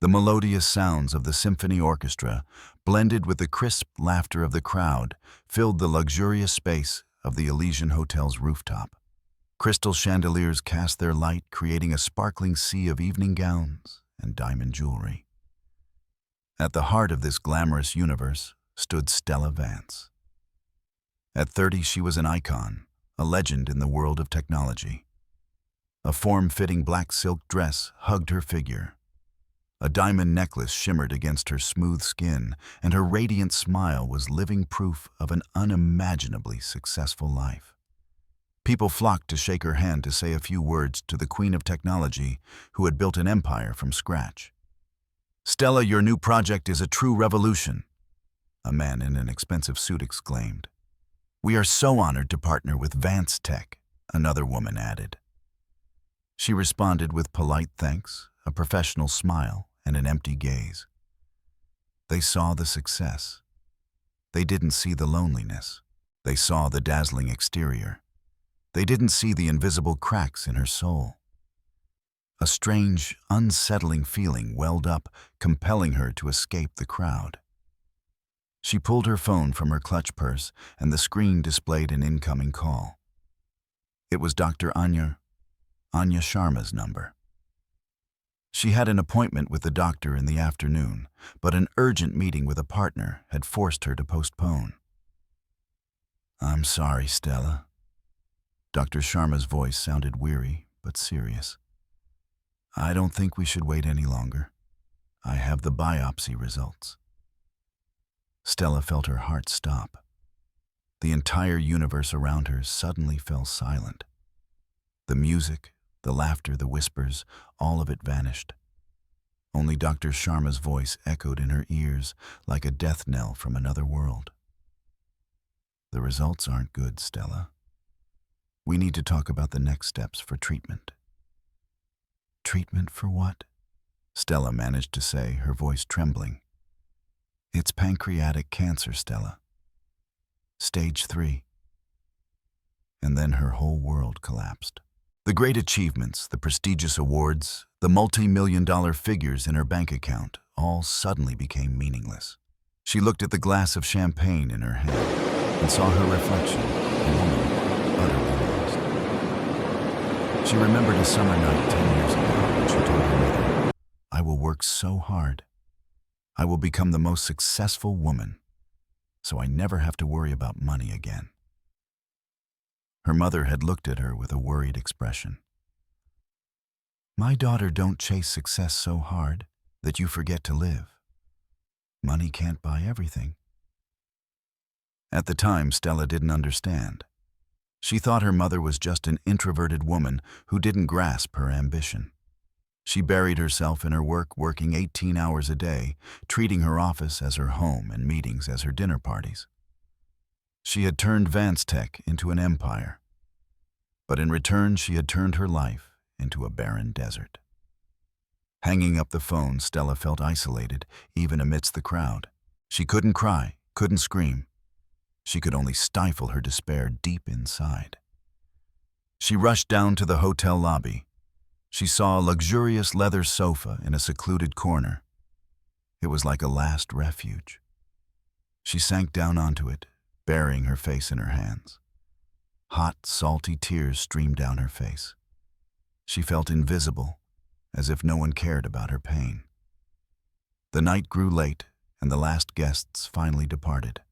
The melodious sounds of the symphony orchestra, blended with the crisp laughter of the crowd, filled the luxurious space of the Elysian Hotel's rooftop. Crystal chandeliers cast their light, creating a sparkling sea of evening gowns and diamond jewelry. At the heart of this glamorous universe stood Stella Vance. At 30, she was an icon, a legend in the world of technology. A form-fitting black silk dress hugged her figure. A diamond necklace shimmered against her smooth skin, and her radiant smile was living proof of an unimaginably successful life. People flocked to shake her hand to say a few words to the queen of technology who had built an empire from scratch. "Stella, your new project is a true revolution," a man in an expensive suit exclaimed. "We are so honored to partner with Vance Tech," another woman added. She responded with polite thanks, a professional smile, and an empty gaze. They saw the success. They didn't see the loneliness. They saw the dazzling exterior. They didn't see the invisible cracks in her soul. A strange, unsettling feeling welled up, compelling her to escape the crowd. She pulled her phone from her clutch purse, and the screen displayed an incoming call. It was Dr. Anya Sharma's number. She had an appointment with the doctor in the afternoon, but an urgent meeting with a partner had forced her to postpone. "I'm sorry, Stella." Dr. Sharma's voice sounded weary but serious. "I don't think we should wait any longer. I have the biopsy results." Stella felt her heart stop. The entire universe around her suddenly fell silent. The music, the laughter, the whispers, all of it vanished. Only Dr. Sharma's voice echoed in her ears like a death knell from another world. "The results aren't good, Stella. We need to talk about the next steps for treatment." "Treatment for what?" Stella managed to say, her voice trembling. "It's pancreatic cancer, Stella. Stage 3. And then her whole world collapsed. The great achievements, the prestigious awards, the multi-million-dollar figures in her bank account all suddenly became meaningless. She looked at the glass of champagne in her hand and saw her reflection, a woman utterly lost. She remembered a summer night 10 years ago when she told her mother, "I will work so hard. I will become the most successful woman, so I never have to worry about money again." Her mother had looked at her with a worried expression. "My daughter, don't chase success so hard that you forget to live. Money can't buy everything." At the time, Stella didn't understand. She thought her mother was just an introverted woman who didn't grasp her ambition. She buried herself in her work, working 18 hours a day, treating her office as her home and meetings as her dinner parties. She had turned Vance Tech into an empire, but in return she had turned her life into a barren desert. Hanging up the phone, Stella felt isolated, even amidst the crowd. She couldn't cry, couldn't scream. She could only stifle her despair deep inside. She rushed down to the hotel lobby. She saw a luxurious leather sofa in a secluded corner. It was like a last refuge. She sank down onto it, burying her face in her hands. Hot, salty tears streamed down her face. She felt invisible, as if no one cared about her pain. The night grew late, and the last guests finally departed.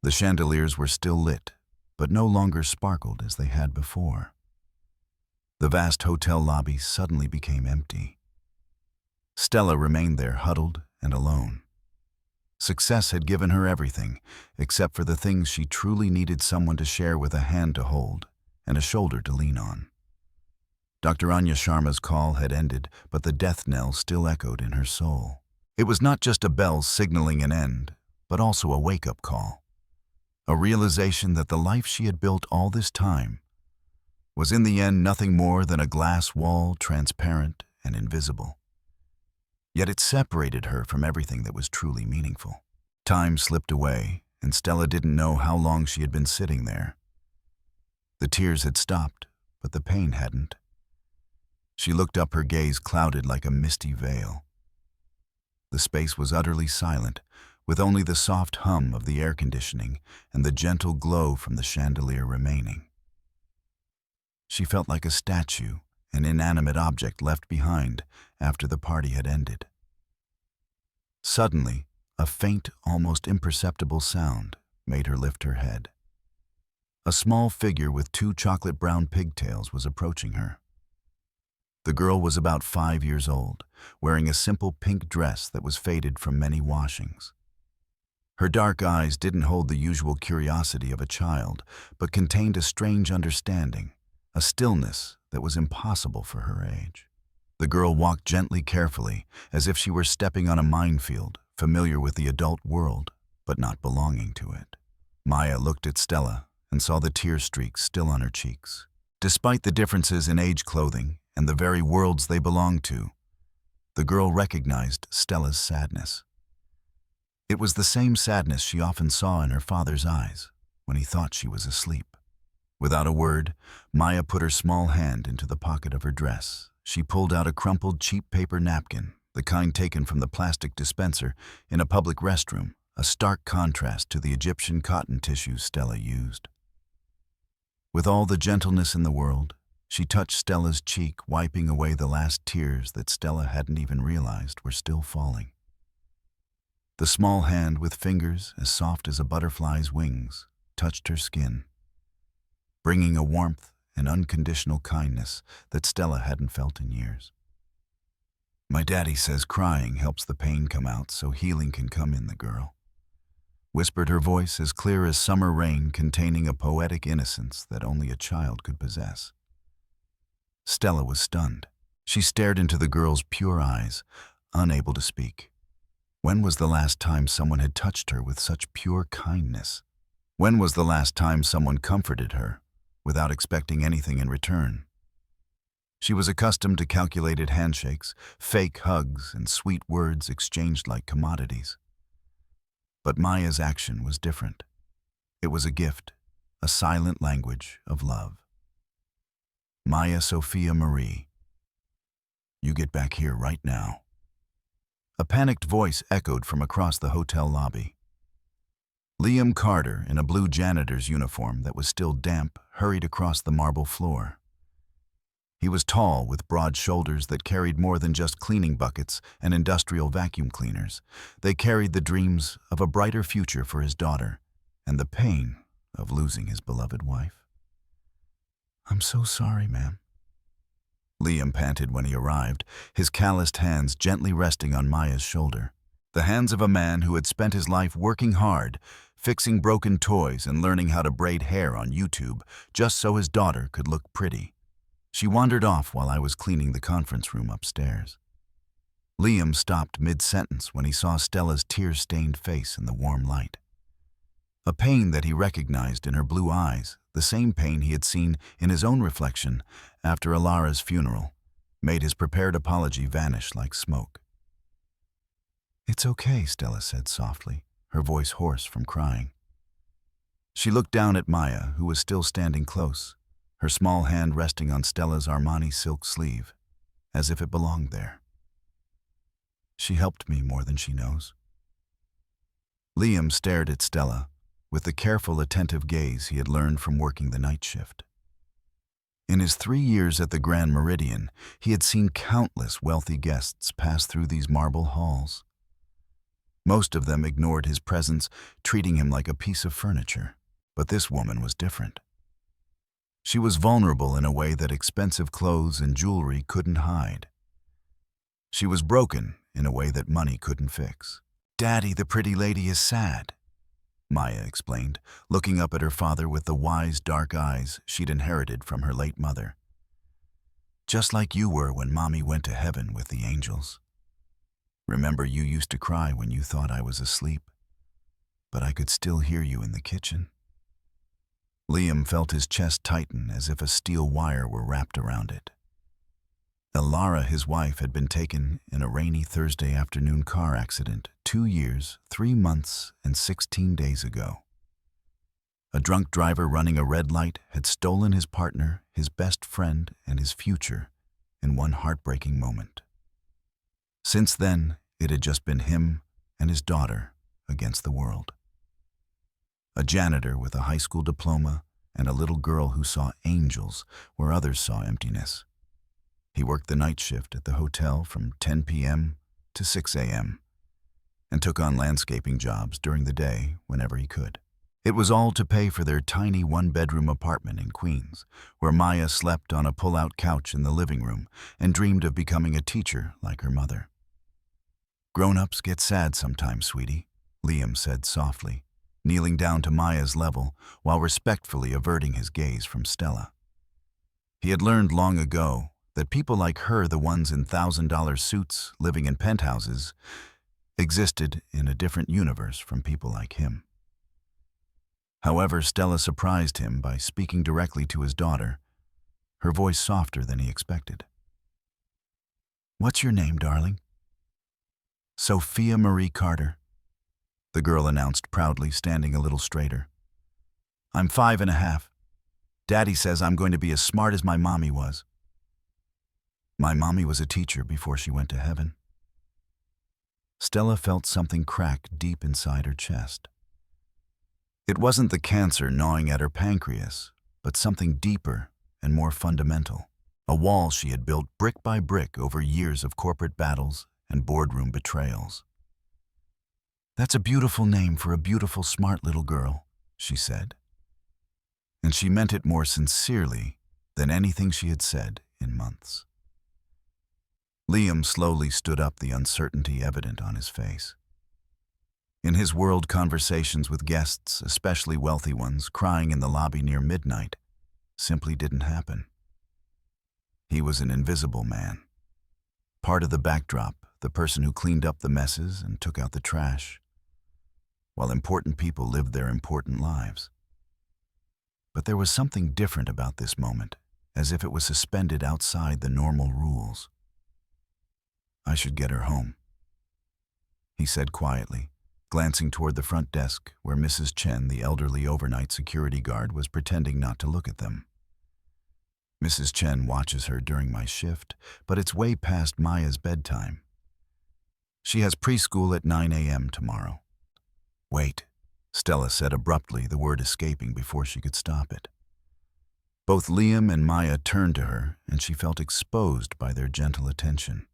The chandeliers were still lit, but no longer sparkled as they had before. The vast hotel lobby suddenly became empty. Stella remained there, huddled and alone. Success had given her everything, except for the things she truly needed: someone to share with, a hand to hold, and a shoulder to lean on. Dr. Anya Sharma's call had ended, but the death knell still echoed in her soul. It was not just a bell signaling an end, but also a wake-up call. A realization that the life she had built all this time was in the end nothing more than a glass wall, transparent and invisible. Yet it separated her from everything that was truly meaningful. Time slipped away, and Stella didn't know how long she had been sitting there. The tears had stopped, but the pain hadn't. She looked up, her gaze clouded like a misty veil. The space was utterly silent, with only the soft hum of the air conditioning and the gentle glow from the chandelier remaining. She felt like a statue, an inanimate object left behind after the party had ended. Suddenly, a faint, almost imperceptible sound made her lift her head. A small figure with 2 chocolate-brown pigtails was approaching her. The girl was about 5 years old, wearing a simple pink dress that was faded from many washings. Her dark eyes didn't hold the usual curiosity of a child, but contained a strange understanding, a stillness that was impossible for her age. The girl walked gently, carefully, as if she were stepping on a minefield, familiar with the adult world, but not belonging to it. Maya looked at Stella and saw the tear streaks still on her cheeks. Despite the differences in age, clothing, and the very worlds they belonged to, the girl recognized Stella's sadness. It was the same sadness she often saw in her father's eyes when he thought she was asleep. Without a word, Maya put her small hand into the pocket of her dress. She pulled out a crumpled, cheap paper napkin, the kind taken from the plastic dispenser in a public restroom, a stark contrast to the Egyptian cotton tissues Stella used. With all the gentleness in the world, she touched Stella's cheek, wiping away the last tears that Stella hadn't even realized were still falling. The small hand, with fingers as soft as a butterfly's wings, touched her skin, bringing a warmth and unconditional kindness that Stella hadn't felt in years. "My daddy says crying helps the pain come out so healing can come in," the girl whispered, her voice as clear as summer rain, containing a poetic innocence that only a child could possess. Stella was stunned. She stared into the girl's pure eyes, unable to speak. When was the last time someone had touched her with such pure kindness? When was the last time someone comforted her without expecting anything in return? She was accustomed to calculated handshakes, fake hugs, and sweet words exchanged like commodities. But Maya's action was different. It was a gift, a silent language of love. "Maya Sophia Marie, you get back here right now." A panicked voice echoed from across the hotel lobby. Liam Carter, in a blue janitor's uniform that was still damp, hurried across the marble floor. He was tall, with broad shoulders that carried more than just cleaning buckets and industrial vacuum cleaners. They carried the dreams of a brighter future for his daughter and the pain of losing his beloved wife. "I'm so sorry, ma'am," Liam panted when he arrived, his calloused hands gently resting on Maya's shoulder. The hands of a man who had spent his life working hard, fixing broken toys and learning how to braid hair on YouTube just so his daughter could look pretty. "She wandered off while I was cleaning the conference room upstairs." Liam stopped mid-sentence when he saw Stella's tear-stained face in the warm light. A pain that he recognized in her blue eyes, the same pain he had seen in his own reflection after Alara's funeral, made his prepared apology vanish like smoke. "It's okay," Stella said softly, her voice hoarse from crying. She looked down at Maya, who was still standing close, her small hand resting on Stella's Armani silk sleeve, as if it belonged there. "She helped me more than she knows." Liam stared at Stella with the careful, attentive gaze he had learned from working the night shift. In his 3 years at the Grand Meridian, he had seen countless wealthy guests pass through these marble halls. Most of them ignored his presence, treating him like a piece of furniture. But this woman was different. She was vulnerable in a way that expensive clothes and jewelry couldn't hide. She was broken in a way that money couldn't fix. "Daddy, the pretty lady is sad," Maya explained, looking up at her father with the wise, dark eyes she'd inherited from her late mother. "Just like you were when Mommy went to heaven with the angels. Remember, you used to cry when you thought I was asleep, but I could still hear you in the kitchen." Liam felt his chest tighten as if a steel wire were wrapped around it. Alara, his wife, had been taken in a rainy Thursday afternoon car accident 2 years, 3 months, and 16 days ago. A drunk driver running a red light had stolen his partner, his best friend, and his future in one heartbreaking moment. Since then, It had just been him and his daughter against the world. A janitor with a high school diploma and a little girl who saw angels where others saw emptiness. He worked the night shift at the hotel from 10 p.m. to 6 a.m. and took on landscaping jobs during the day whenever he could. It was all to pay for their tiny one-bedroom apartment in Queens, where Maya slept on a pull-out couch in the living room and dreamed of becoming a teacher like her mother. "Grown-ups get sad sometimes, sweetie," Liam said softly, kneeling down to Maya's level while respectfully averting his gaze from Stella. He had learned long ago that people like her, the ones in $1,000 suits living in penthouses, existed in a different universe from people like him. However, Stella surprised him by speaking directly to his daughter, her voice softer than he expected. "What's your name, darling?" "Sophia Marie Carter," the girl announced proudly, standing a little straighter. "I'm 5.5. Daddy says I'm going to be as smart as my mommy was." "My mommy was a teacher before she went to heaven." Stella felt something crack deep inside her chest. It wasn't the cancer gnawing at her pancreas, but something deeper and more fundamental. A wall she had built brick by brick over years of corporate battles and boardroom betrayals. "That's a beautiful name for a beautiful, smart little girl," she said. And she meant it more sincerely than anything she had said in months. Liam slowly stood up, the uncertainty evident on his face. In his world, conversations with guests, especially wealthy ones, crying in the lobby near midnight, simply didn't happen. He was an invisible man. Part of the backdrop, the person who cleaned up the messes and took out the trash, while important people lived their important lives. But there was something different about this moment, as if it was suspended outside the normal rules. "I should get her home," he said quietly, glancing toward the front desk where Mrs. Chen, the elderly overnight security guard, was pretending not to look at them. "Mrs. Chen watches her during my shift, but it's way past Maya's bedtime. She has preschool at 9 a.m. tomorrow." "Wait," Stella said abruptly, the word escaping before she could stop it. Both Liam and Maya turned to her, and she felt exposed by their gentle attention.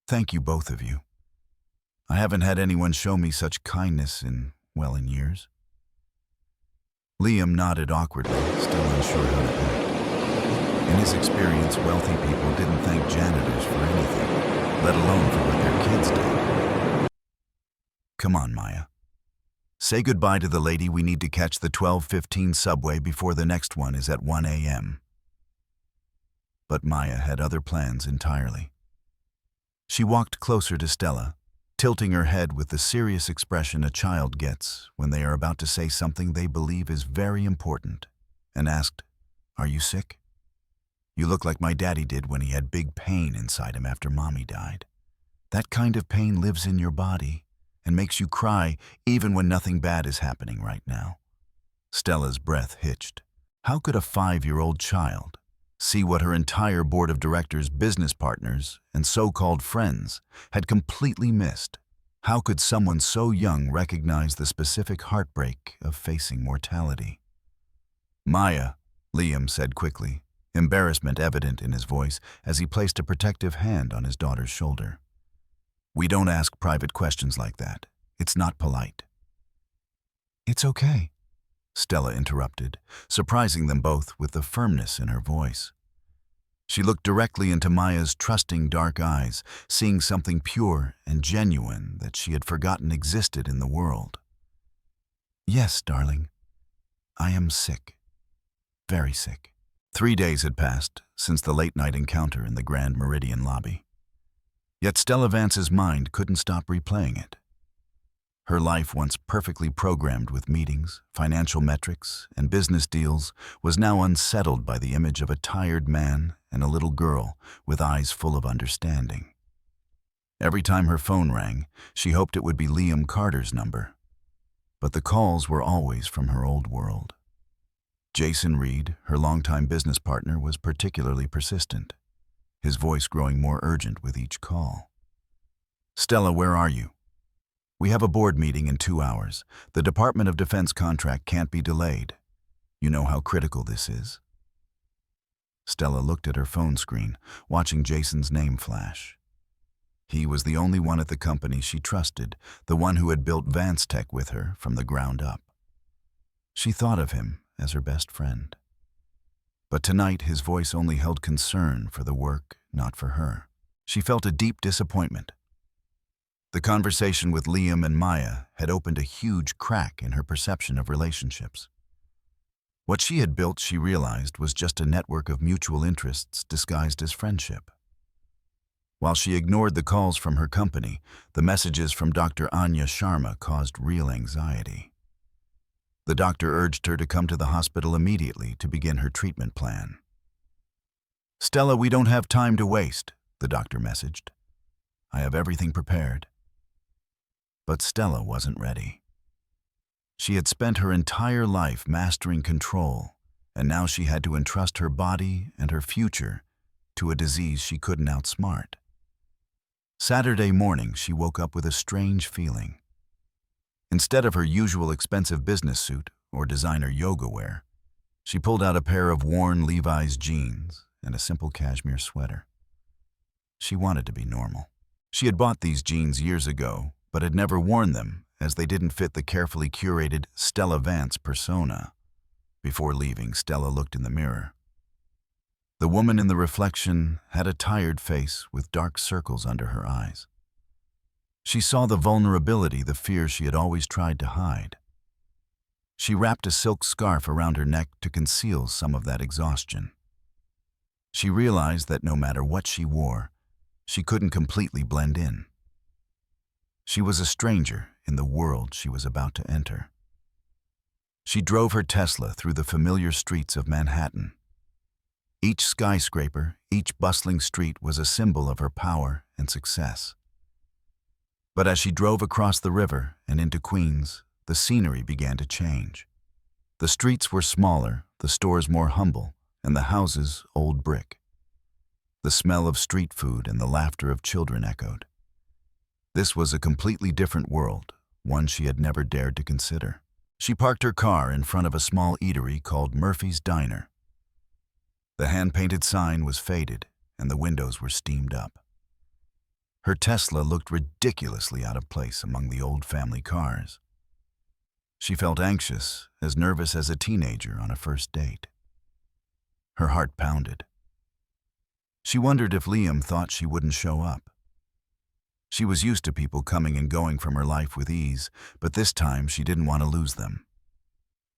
Thank you, both of you. I haven't had anyone show me such kindness in years." Liam nodded awkwardly, still unsure how to act. In his experience, wealthy people didn't thank janitors for anything, let alone for what their kids did. "Come on, Maya. Say goodbye to the lady. We need to catch the 12:15 subway before the next one is at 1 a.m. But Maya had other plans entirely. She walked closer to Stella, tilting her head with the serious expression a child gets when they are about to say something they believe is very important, and asked, "Are you sick? You look like my daddy did when he had big pain inside him after Mommy died. That kind of pain lives in your body and makes you cry even when nothing bad is happening right now." Stella's breath hitched. How could a 5-year-old child see what her entire board of directors, business partners, and so-called friends had completely missed? How could someone so young recognize the specific heartbreak of facing mortality? "Maya," Liam said quickly, embarrassment evident in his voice as he placed a protective hand on his daughter's shoulder. "We don't ask private questions like that. It's not polite." "It's okay," Stella interrupted, surprising them both with the firmness in her voice. She looked directly into Maya's trusting dark eyes, seeing something pure and genuine that she had forgotten existed in the world. "Yes, darling. I am sick. Very sick." 3 days had passed since the late-night encounter in the Grand Meridian lobby. Yet Stella Vance's mind couldn't stop replaying it. Her life, once perfectly programmed with meetings, financial metrics, and business deals, was now unsettled by the image of a tired man and a little girl with eyes full of understanding. Every time her phone rang, she hoped it would be Liam Carter's number. But the calls were always from her old world. Jason Reed, her longtime business partner, was particularly persistent. his voice growing more urgent with each call. "Stella, where are you? We have a board meeting in 2 hours. The Department of Defense contract can't be delayed. You know how critical this is." Stella looked at her phone screen, watching Jason's name flash. He was the only one at the company she trusted, the one who had built Vance Tech with her from the ground up. She thought of him as her best friend. But tonight his voice only held concern for the work, not for her. She felt a deep disappointment. The conversation with Liam and Maya had opened a huge crack in her perception of relationships. What she had built, she realized, was just a network of mutual interests disguised as friendship. While she ignored the calls from her company, the messages from Dr. Anya Sharma caused real anxiety. The doctor urged her to come to the hospital immediately to begin her treatment plan. "Stella, we don't have time to waste," the doctor messaged. "I have everything prepared." But Stella wasn't ready. She had spent her entire life mastering control, and now she had to entrust her body and her future to a disease she couldn't outsmart. Saturday morning, she woke up with a strange feeling. Instead of her usual expensive business suit or designer yoga wear, she pulled out a pair of worn Levi's jeans and a simple cashmere sweater. She wanted to be normal. She had bought these jeans years ago, but had never worn them as they didn't fit the carefully curated Stella Vance persona. Before leaving, Stella looked in the mirror. The woman in the reflection had a tired face with dark circles under her eyes. She saw the vulnerability, the fear she had always tried to hide. She wrapped a silk scarf around her neck to conceal some of that exhaustion. She realized that no matter what she wore, she couldn't completely blend in. She was a stranger in the world she was about to enter. She drove her Tesla through the familiar streets of Manhattan. Each skyscraper, each bustling street was a symbol of her power and success. But as she drove across the river and into Queens, the scenery began to change. The streets were smaller, the stores more humble, and the houses old brick. The smell of street food and the laughter of children echoed. This was a completely different world, one she had never dared to consider. She parked her car in front of a small eatery called Murphy's Diner. The hand-painted sign was faded, and the windows were steamed up. Her Tesla looked ridiculously out of place among the old family cars. She felt anxious, as nervous as a teenager on a first date. Her heart pounded. She wondered if Liam thought she wouldn't show up. She was used to people coming and going from her life with ease, but this time she didn't want to lose them.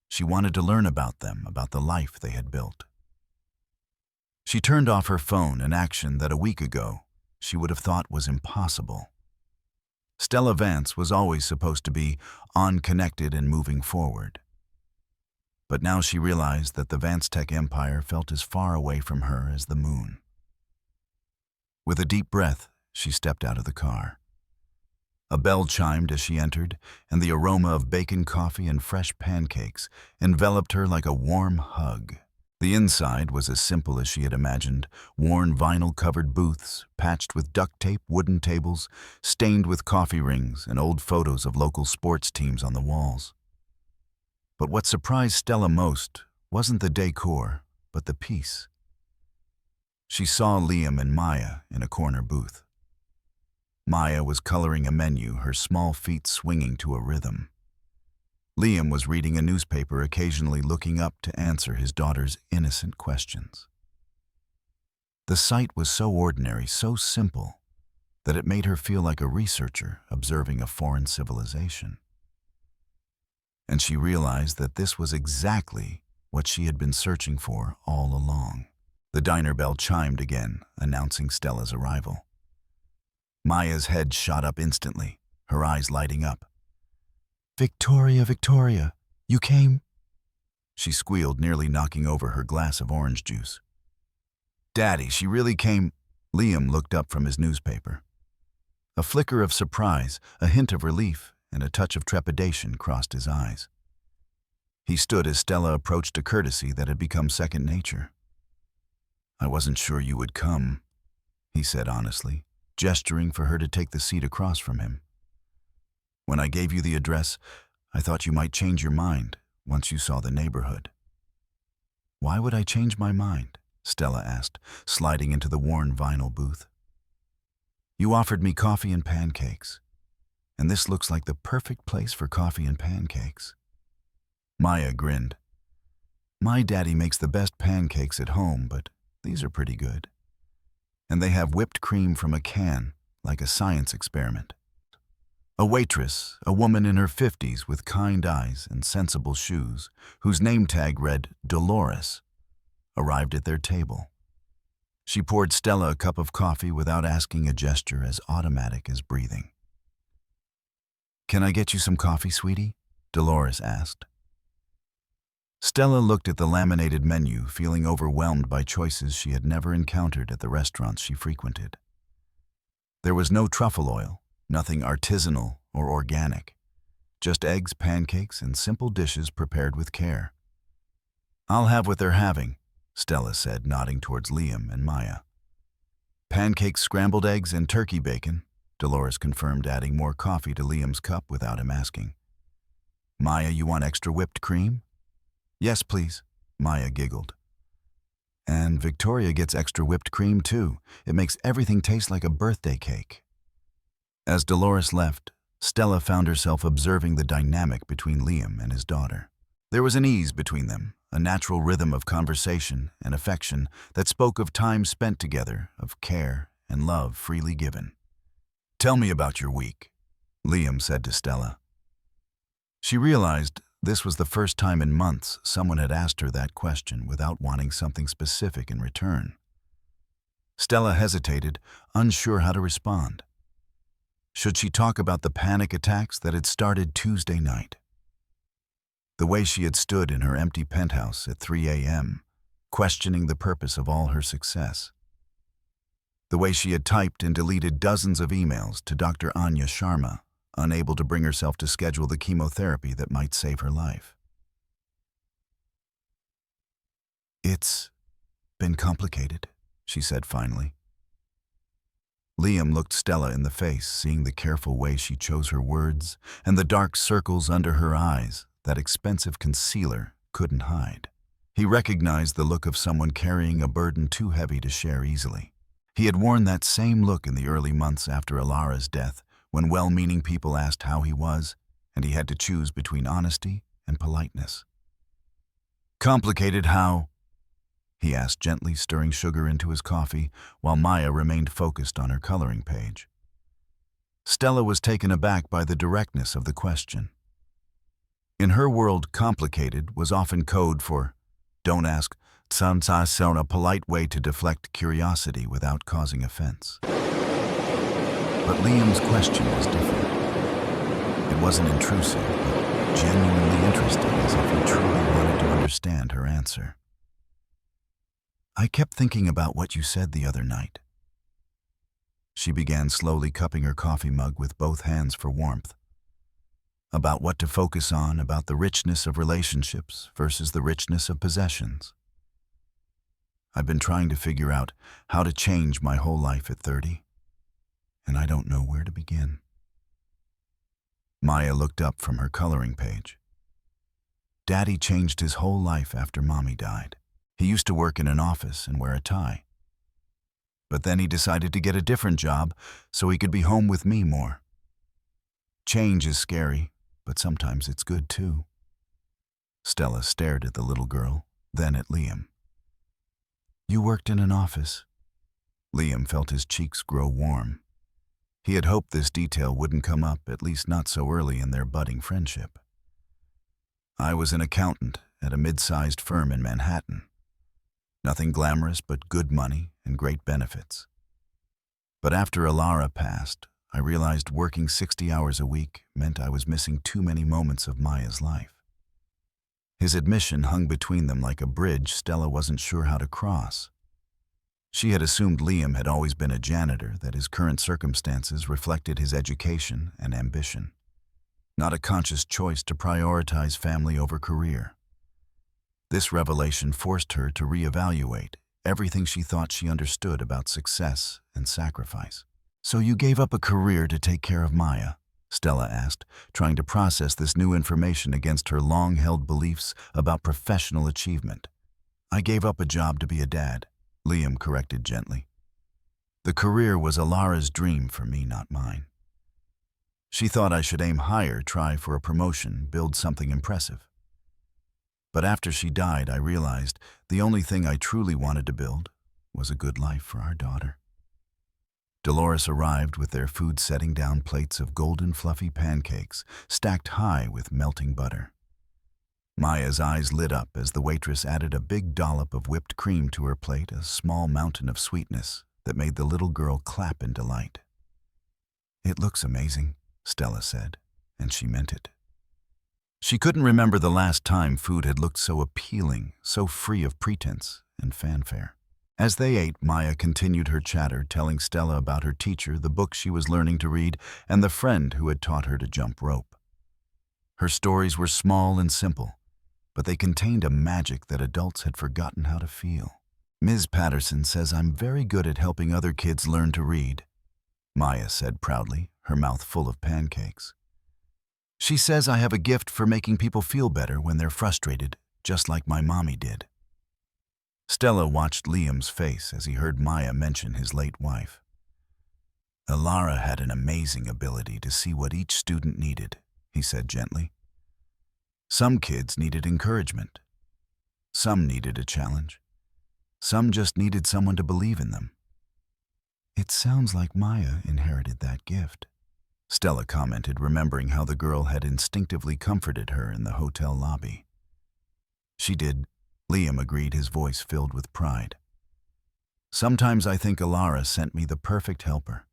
She wanted to learn about them, about the life they had built. She turned off her phone, an action that a week ago she would have thought was impossible. Stella Vance was always supposed to be unconnected and moving forward. But now she realized that the Vance Tech empire felt as far away from her as the moon. With a deep breath, she stepped out of the car. A bell chimed as she entered, and the aroma of bacon coffee and fresh pancakes enveloped her like a warm hug. The inside was as simple as she had imagined, worn vinyl-covered booths, patched with duct tape wooden tables, stained with coffee rings and old photos of local sports teams on the walls. But what surprised Stella most wasn't the decor, but the peace. She saw Liam and Maya in a corner booth. Maya was coloring a menu, her small feet swinging to a rhythm. Liam was reading a newspaper, occasionally looking up to answer his daughter's innocent questions. The sight was so ordinary, so simple, that it made her feel like a researcher observing a foreign civilization. And she realized that this was exactly what she had been searching for all along. The diner bell chimed again, announcing Stella's arrival. Maya's head shot up instantly, her eyes lighting up. "Victoria, Victoria, you came?" She squealed, nearly knocking over her glass of orange juice. "Daddy, she really came." Liam looked up from his newspaper. A flicker of surprise, a hint of relief, and a touch of trepidation crossed his eyes. He stood as Stella approached a courtesy that had become second nature. "I wasn't sure you would come." he said honestly, gesturing for her to take the seat across from him. When I gave you the address, I thought you might change your mind once you saw the neighborhood. Why would I change my mind? Stella asked, sliding into the worn vinyl booth. You offered me coffee and pancakes, and this looks like the perfect place for coffee and pancakes. Maya grinned. My daddy makes the best pancakes at home, but these are pretty good. And they have whipped cream from a can, like a science experiment. A waitress, a woman in her 50s with kind eyes and sensible shoes, whose name tag read Dolores, arrived at their table. She poured Stella a cup of coffee without asking, a gesture as automatic as breathing. Can I get you some coffee, sweetie? Dolores asked. Stella looked at the laminated menu, feeling overwhelmed by choices she had never encountered at the restaurants she frequented. There was no truffle oil, nothing artisanal or organic, just eggs, pancakes, and simple dishes prepared with care. I'll have what they're having, Stella said, nodding towards Liam and Maya. Pancakes, scrambled eggs, and turkey bacon, Dolores confirmed, adding more coffee to Liam's cup without him asking. Maya, you want extra whipped cream? Yes, please, Maya giggled. And Victoria gets extra whipped cream, too. It makes everything taste like a birthday cake. As Dolores left, Stella found herself observing the dynamic between Liam and his daughter. There was an ease between them, a natural rhythm of conversation and affection that spoke of time spent together, of care and love freely given. Tell me about your week, Liam said to Stella. She realized this was the first time in months someone had asked her that question without wanting something specific in return. Stella hesitated, unsure how to respond. Should she talk about the panic attacks that had started Tuesday night? The way she had stood in her empty penthouse at 3 a.m., questioning the purpose of all her success. The way she had typed and deleted dozens of emails to Dr. Anya Sharma, unable to bring herself to schedule the chemotherapy that might save her life. It's been complicated, she said finally. Liam looked Stella in the face, seeing the careful way she chose her words and the dark circles under her eyes that expensive concealer couldn't hide. He recognized the look of someone carrying a burden too heavy to share easily. He had worn that same look in the early months after Alara's death, when well-meaning people asked how he was, and he had to choose between honesty and politeness. Complicated how? He asked gently, stirring sugar into his coffee, while Maya remained focused on her coloring page. Stella was taken aback by the directness of the question. In her world, complicated was often code for don't ask, a polite way to deflect curiosity without causing offense. But Liam's question was different. It wasn't intrusive, but genuinely interesting, as if he truly wanted to understand her answer. I kept thinking about what you said the other night. She began slowly cupping her coffee mug with both hands for warmth. About what to focus on, about the richness of relationships versus the richness of possessions. I've been trying to figure out how to change my whole life at 30, and I don't know where to begin. Maya looked up from her coloring page. Daddy changed his whole life after Mommy died. He used to work in an office and wear a tie. But then he decided to get a different job so he could be home with me more. Change is scary, but sometimes it's good too. Stella stared at the little girl, then at Liam. You worked in an office. Liam felt his cheeks grow warm. He had hoped this detail wouldn't come up, at least not so early in their budding friendship. I was an accountant at a mid-sized firm in Manhattan. Nothing glamorous, but good money and great benefits. But after Alara passed, I realized working 60 hours a week meant I was missing too many moments of Maya's life. His admission hung between them like a bridge Stella wasn't sure how to cross. She had assumed Liam had always been a janitor, that his current circumstances reflected his education and ambition, not a conscious choice to prioritize family over career. This revelation forced her to reevaluate everything she thought she understood about success and sacrifice. "So you gave up a career to take care of Maya?" Stella asked, trying to process this new information against her long-held beliefs about professional achievement. "I gave up a job to be a dad," Liam corrected gently. "The career was Alara's dream for me, not mine. She thought I should aim higher, try for a promotion, build something impressive. But after she died, I realized the only thing I truly wanted to build was a good life for our daughter." Dolores arrived with their food, setting down plates of golden fluffy pancakes stacked high with melting butter. Maya's eyes lit up as the waitress added a big dollop of whipped cream to her plate, a small mountain of sweetness that made the little girl clap in delight. "It looks amazing," Stella said, and she meant it. She couldn't remember the last time food had looked so appealing, so free of pretense and fanfare. As they ate, Maya continued her chatter, telling Stella about her teacher, the book she was learning to read, and the friend who had taught her to jump rope. Her stories were small and simple, but they contained a magic that adults had forgotten how to feel. "Ms. Patterson says I'm very good at helping other kids learn to read," Maya said proudly, her mouth full of pancakes. "She says I have a gift for making people feel better when they're frustrated, just like my mommy did." Stella watched Liam's face as he heard Maya mention his late wife. "Alara had an amazing ability to see what each student needed," he said gently. "Some kids needed encouragement. Some needed a challenge. Some just needed someone to believe in them." "It sounds like Maya inherited that gift," Stella commented, remembering how the girl had instinctively comforted her in the hotel lobby. "She did," Liam agreed, his voice filled with pride. "Sometimes I think Alara sent me the perfect helper.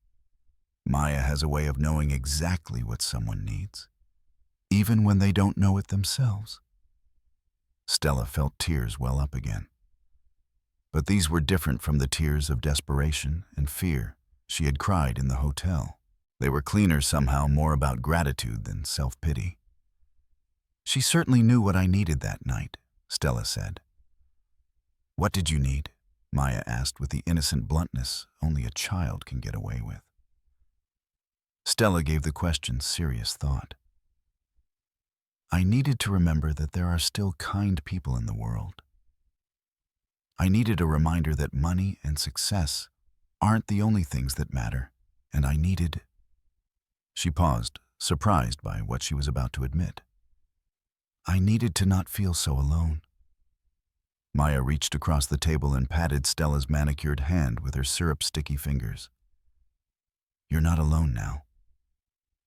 Maya has a way of knowing exactly what someone needs, even when they don't know it themselves." Stella felt tears well up again. But these were different from the tears of desperation and fear she had cried in the hotel. They were cleaner somehow, more about gratitude than self-pity. "She certainly knew what I needed that night," Stella said. "What did you need?" Maya asked with the innocent bluntness only a child can get away with. Stella gave the question serious thought. "I needed to remember that there are still kind people in the world. I needed a reminder that money and success aren't the only things that matter, and I needed—" She paused, surprised by what she was about to admit. "I needed to not feel so alone." Maya reached across the table and patted Stella's manicured hand with her syrup-sticky fingers. "You're not alone now.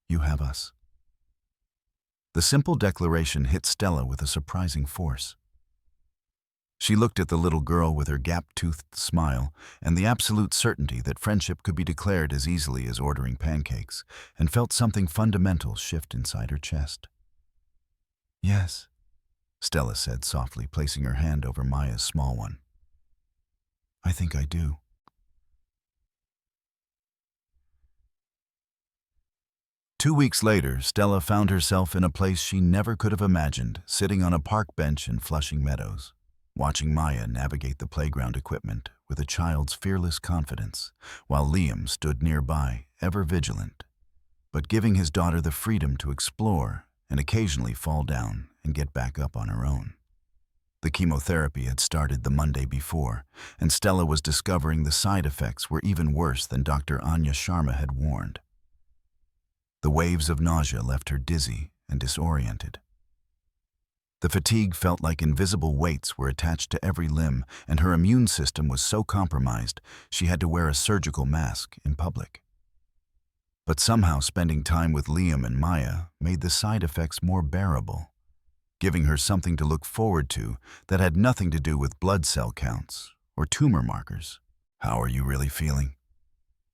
You have us." The simple declaration hit Stella with a surprising force. She looked at the little girl with her gap-toothed smile and the absolute certainty that friendship could be declared as easily as ordering pancakes, and felt something fundamental shift inside her chest. "Yes," Stella said softly, placing her hand over Maya's small one. "I think I do." Two weeks later, Stella found herself in a place she never could have imagined, sitting on a park bench in Flushing Meadows, watching Maya navigate the playground equipment with a child's fearless confidence, while Liam stood nearby, ever vigilant, but giving his daughter the freedom to explore and occasionally fall down and get back up on her own. The chemotherapy had started the Monday before, and Stella was discovering the side effects were even worse than Dr. Anya Sharma had warned. The waves of nausea left her dizzy and disoriented. The fatigue felt like invisible weights were attached to every limb, and her immune system was so compromised she had to wear a surgical mask in public. But somehow spending time with Liam and Maya made the side effects more bearable, giving her something to look forward to that had nothing to do with blood cell counts or tumor markers. "How are you really feeling?"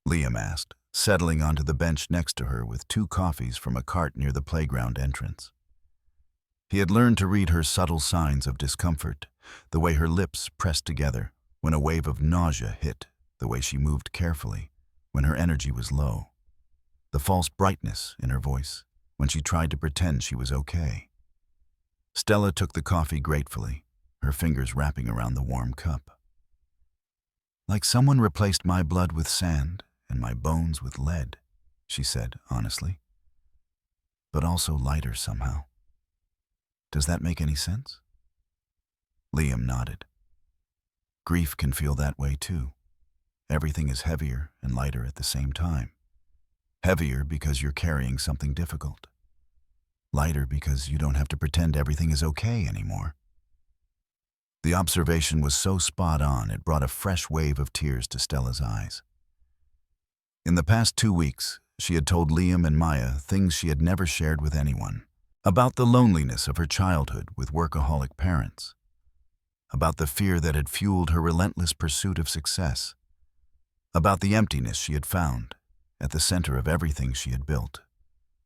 Liam asked, settling onto the bench next to her with 2 coffees from a cart near the playground entrance. He had learned to read her subtle signs of discomfort, the way her lips pressed together when a wave of nausea hit, the way she moved carefully when her energy was low, the false brightness in her voice when she tried to pretend she was okay. Stella took the coffee gratefully, her fingers wrapping around the warm cup. Like someone replaced my blood with sand and my bones with lead, she said honestly, but also lighter somehow. Does that make any sense? Liam nodded. Grief can feel that way too. Everything is heavier and lighter at the same time. Heavier because you're carrying something difficult. Lighter because you don't have to pretend everything is okay anymore. The observation was so spot on, it brought a fresh wave of tears to Stella's eyes. In the past 2 weeks, she had told Liam and Maya things she had never shared with anyone. About the loneliness of her childhood with workaholic parents. About the fear that had fueled her relentless pursuit of success. About the emptiness she had found at the center of everything she had built.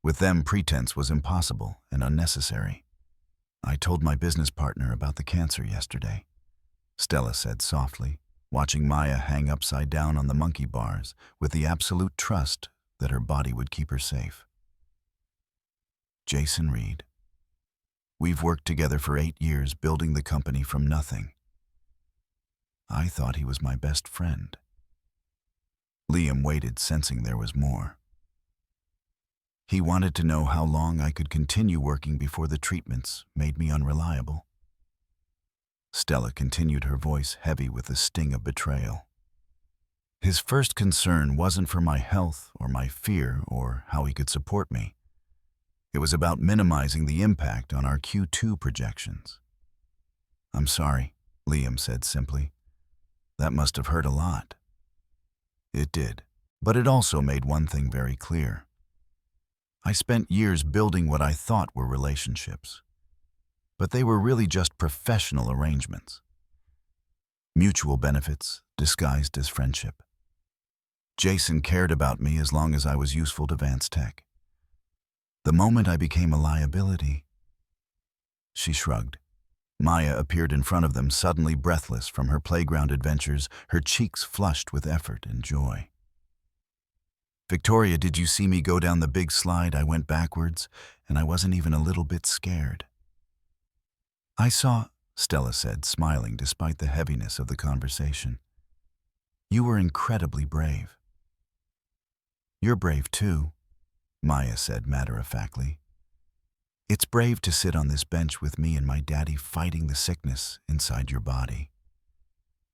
With them, pretense was impossible and unnecessary. I told my business partner about the cancer yesterday, Stella said softly, watching Maya hang upside down on the monkey bars with the absolute trust that her body would keep her safe. Jason Reed. We've worked together for 8 years building the company from nothing. I thought he was my best friend. Liam waited, sensing there was more. He wanted to know how long I could continue working before the treatments made me unreliable. Stella continued, her voice heavy with the sting of betrayal. His first concern wasn't for my health or my fear or how he could support me. It was about minimizing the impact on our Q2 projections. I'm sorry, Liam said simply. That must have hurt a lot. It did, but it also made one thing very clear. I spent years building what I thought were relationships, but they were really just professional arrangements. Mutual benefits disguised as friendship. Jason cared about me as long as I was useful to Vance Tech. The moment I became a liability, she shrugged. Maya appeared in front of them, suddenly breathless from her playground adventures, her cheeks flushed with effort and joy. Victoria, did you see me go down the big slide? I went backwards, and I wasn't even a little bit scared. I saw, Stella said, smiling despite the heaviness of the conversation. You were incredibly brave. You're brave too, Maya said matter-of-factly. It's brave to sit on this bench with me and my daddy fighting the sickness inside your body.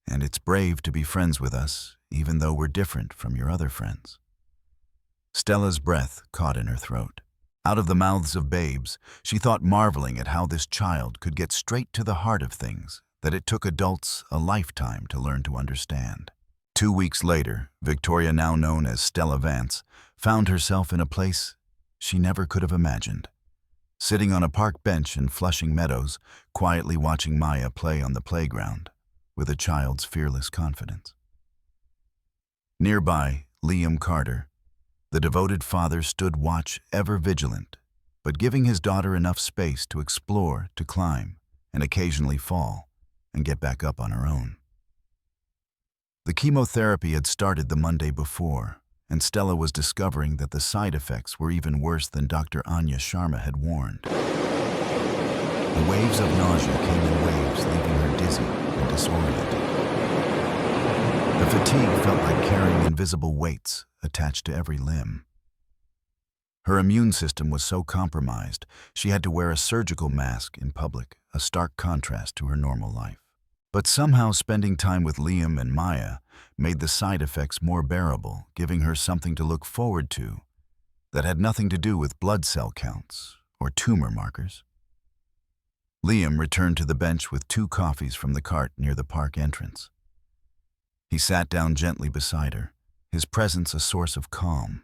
And it's brave to be friends with us, even though we're different from your other friends. Stella's breath caught in her throat. Out of the mouths of babes, she thought, marveling at how this child could get straight to the heart of things that it took adults a lifetime to learn to understand. 2 weeks later, Victoria, now known as Stella Vance, found herself in a place she never could have imagined. Sitting on a park bench in Flushing Meadows, quietly watching Maya play on the playground, with a child's fearless confidence. Nearby, Liam Carter, the devoted father, stood watch, ever vigilant, but giving his daughter enough space to explore, to climb, and occasionally fall, and get back up on her own. The chemotherapy had started the Monday before, and Stella was discovering that the side effects were even worse than Dr. Anya Sharma had warned. The waves of nausea came in waves, leaving her dizzy and disoriented. The fatigue felt like carrying invisible weights attached to every limb. Her immune system was so compromised, she had to wear a surgical mask in public, a stark contrast to her normal life. But somehow spending time with Liam and Maya made the side effects more bearable, giving her something to look forward to that had nothing to do with blood cell counts or tumor markers. Liam returned to the bench with 2 coffees from the cart near the park entrance. He sat down gently beside her, his presence a source of calm.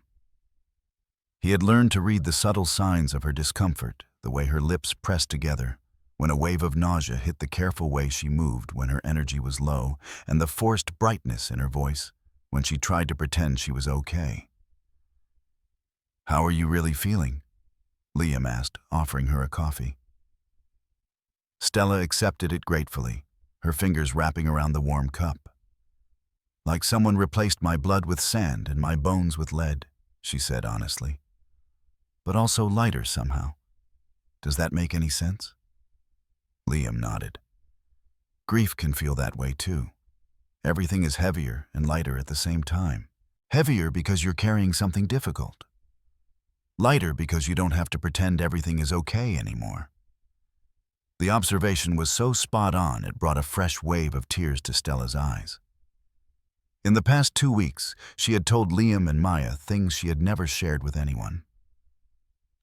He had learned to read the subtle signs of her discomfort, the way her lips pressed together, when a wave of nausea hit, the careful way she moved when her energy was low, and the forced brightness in her voice when she tried to pretend she was okay. "How are you really feeling?" Liam asked, offering her a coffee. Stella accepted it gratefully, her fingers wrapping around the warm cup. "Like someone replaced my blood with sand and my bones with lead," she said honestly. "But also lighter somehow. Does that make any sense?" Liam nodded. Grief can feel that way too. Everything is heavier and lighter at the same time. Heavier because you're carrying something difficult. Lighter because you don't have to pretend everything is okay anymore. The observation was so spot on it brought a fresh wave of tears to Stella's eyes. In the past 2 weeks, she had told Liam and Maya things she had never shared with anyone.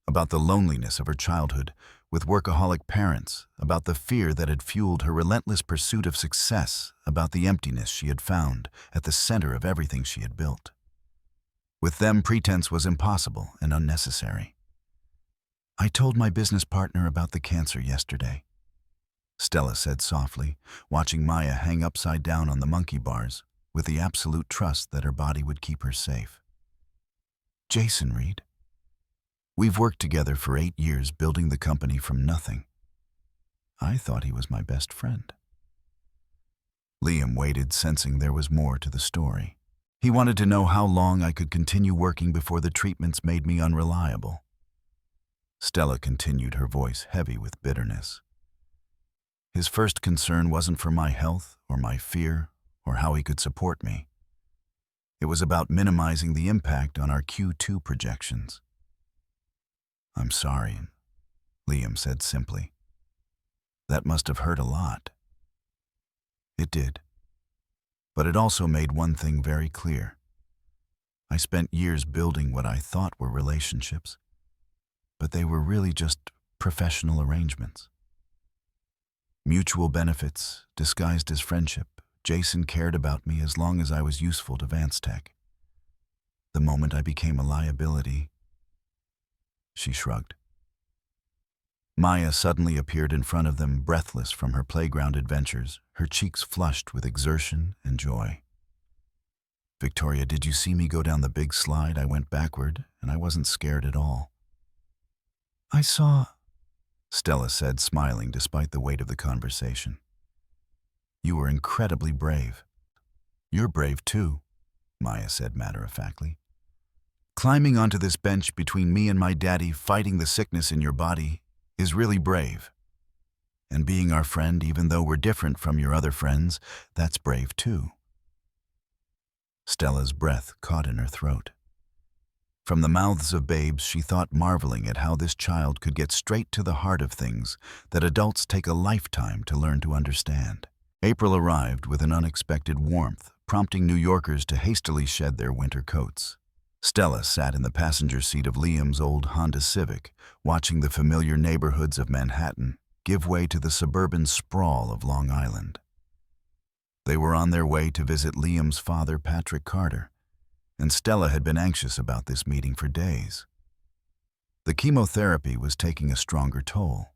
About the loneliness of her childhood with workaholic parents, about the fear that had fueled her relentless pursuit of success, about the emptiness she had found at the center of everything she had built. With them, pretense was impossible and unnecessary. "I told my business partner about the cancer yesterday," Stella said softly, watching Maya hang upside down on the monkey bars, with the absolute trust that her body would keep her safe. "Jason Reed. We've worked together for 8 years building the company from nothing. I thought he was my best friend." Liam waited, sensing there was more to the story. He wanted to know how long I could continue working before the treatments made me unreliable. Stella continued, her voice heavy with bitterness. His first concern wasn't for my health or my fear or how he could support me. It was about minimizing the impact on our Q2 projections. "I'm sorry," Liam said simply. "That must have hurt a lot." It did. But it also made one thing very clear. I spent years building what I thought were relationships, but they were really just professional arrangements. Mutual benefits, disguised as friendship. Jason cared about me as long as I was useful to Vance Tech. The moment I became a liability, she shrugged. Maya suddenly appeared in front of them, breathless from her playground adventures, her cheeks flushed with exertion and joy. "Victoria, did you see me go down the big slide? I went backward, and I wasn't scared at all." "I saw," Stella said, smiling despite the weight of the conversation. "You were incredibly brave." "You're brave too," Maya said matter-of-factly. "Climbing onto this bench between me and my daddy, fighting the sickness in your body, is really brave. And being our friend, even though we're different from your other friends, that's brave too." Stella's breath caught in her throat. From the mouths of babes, she thought, marveling at how this child could get straight to the heart of things that adults take a lifetime to learn to understand. April arrived with an unexpected warmth, prompting New Yorkers to hastily shed their winter coats. Stella sat in the passenger seat of Liam's old Honda Civic, watching the familiar neighborhoods of Manhattan give way to the suburban sprawl of Long Island. They were on their way to visit Liam's father, Patrick Carter, and Stella had been anxious about this meeting for days. The chemotherapy was taking a stronger toll.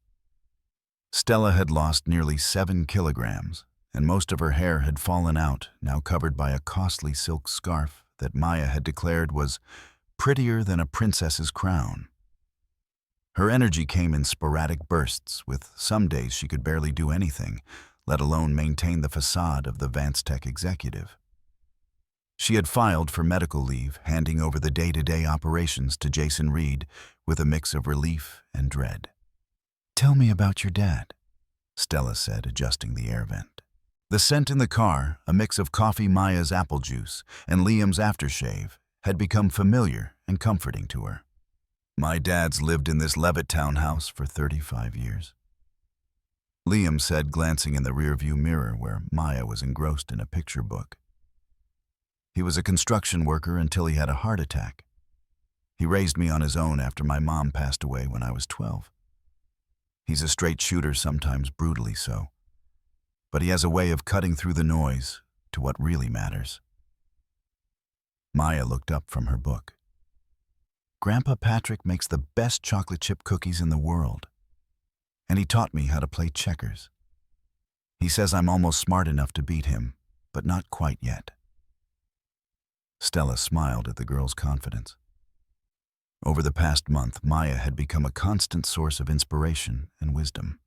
Stella had lost nearly 7 kilograms, and most of her hair had fallen out, now covered by a costly silk scarf that Maya had declared was prettier than a princess's crown. Her energy came in sporadic bursts, with some days she could barely do anything, let alone maintain the facade of the Vance Tech executive. She had filed for medical leave, handing over the day-to-day operations to Jason Reed with a mix of relief and dread. "Tell me about your dad," Stella said, adjusting the air vent. The scent in the car, a mix of coffee, Maya's apple juice, and Liam's aftershave, had become familiar and comforting to her. "My dad's lived in this Levittown house for 35 years. Liam said, glancing in the rearview mirror where Maya was engrossed in a picture book. "He was a construction worker until he had a heart attack. He raised me on his own after my mom passed away when I was 12. He's a straight shooter, sometimes brutally so. But he has a way of cutting through the noise to what really matters." Maya looked up from her book. "Grandpa Patrick makes the best chocolate chip cookies in the world. And he taught me how to play checkers. He says I'm almost smart enough to beat him, but not quite yet." Stella smiled at the girl's confidence. Over the past month, Maya had become a constant source of inspiration and wisdom.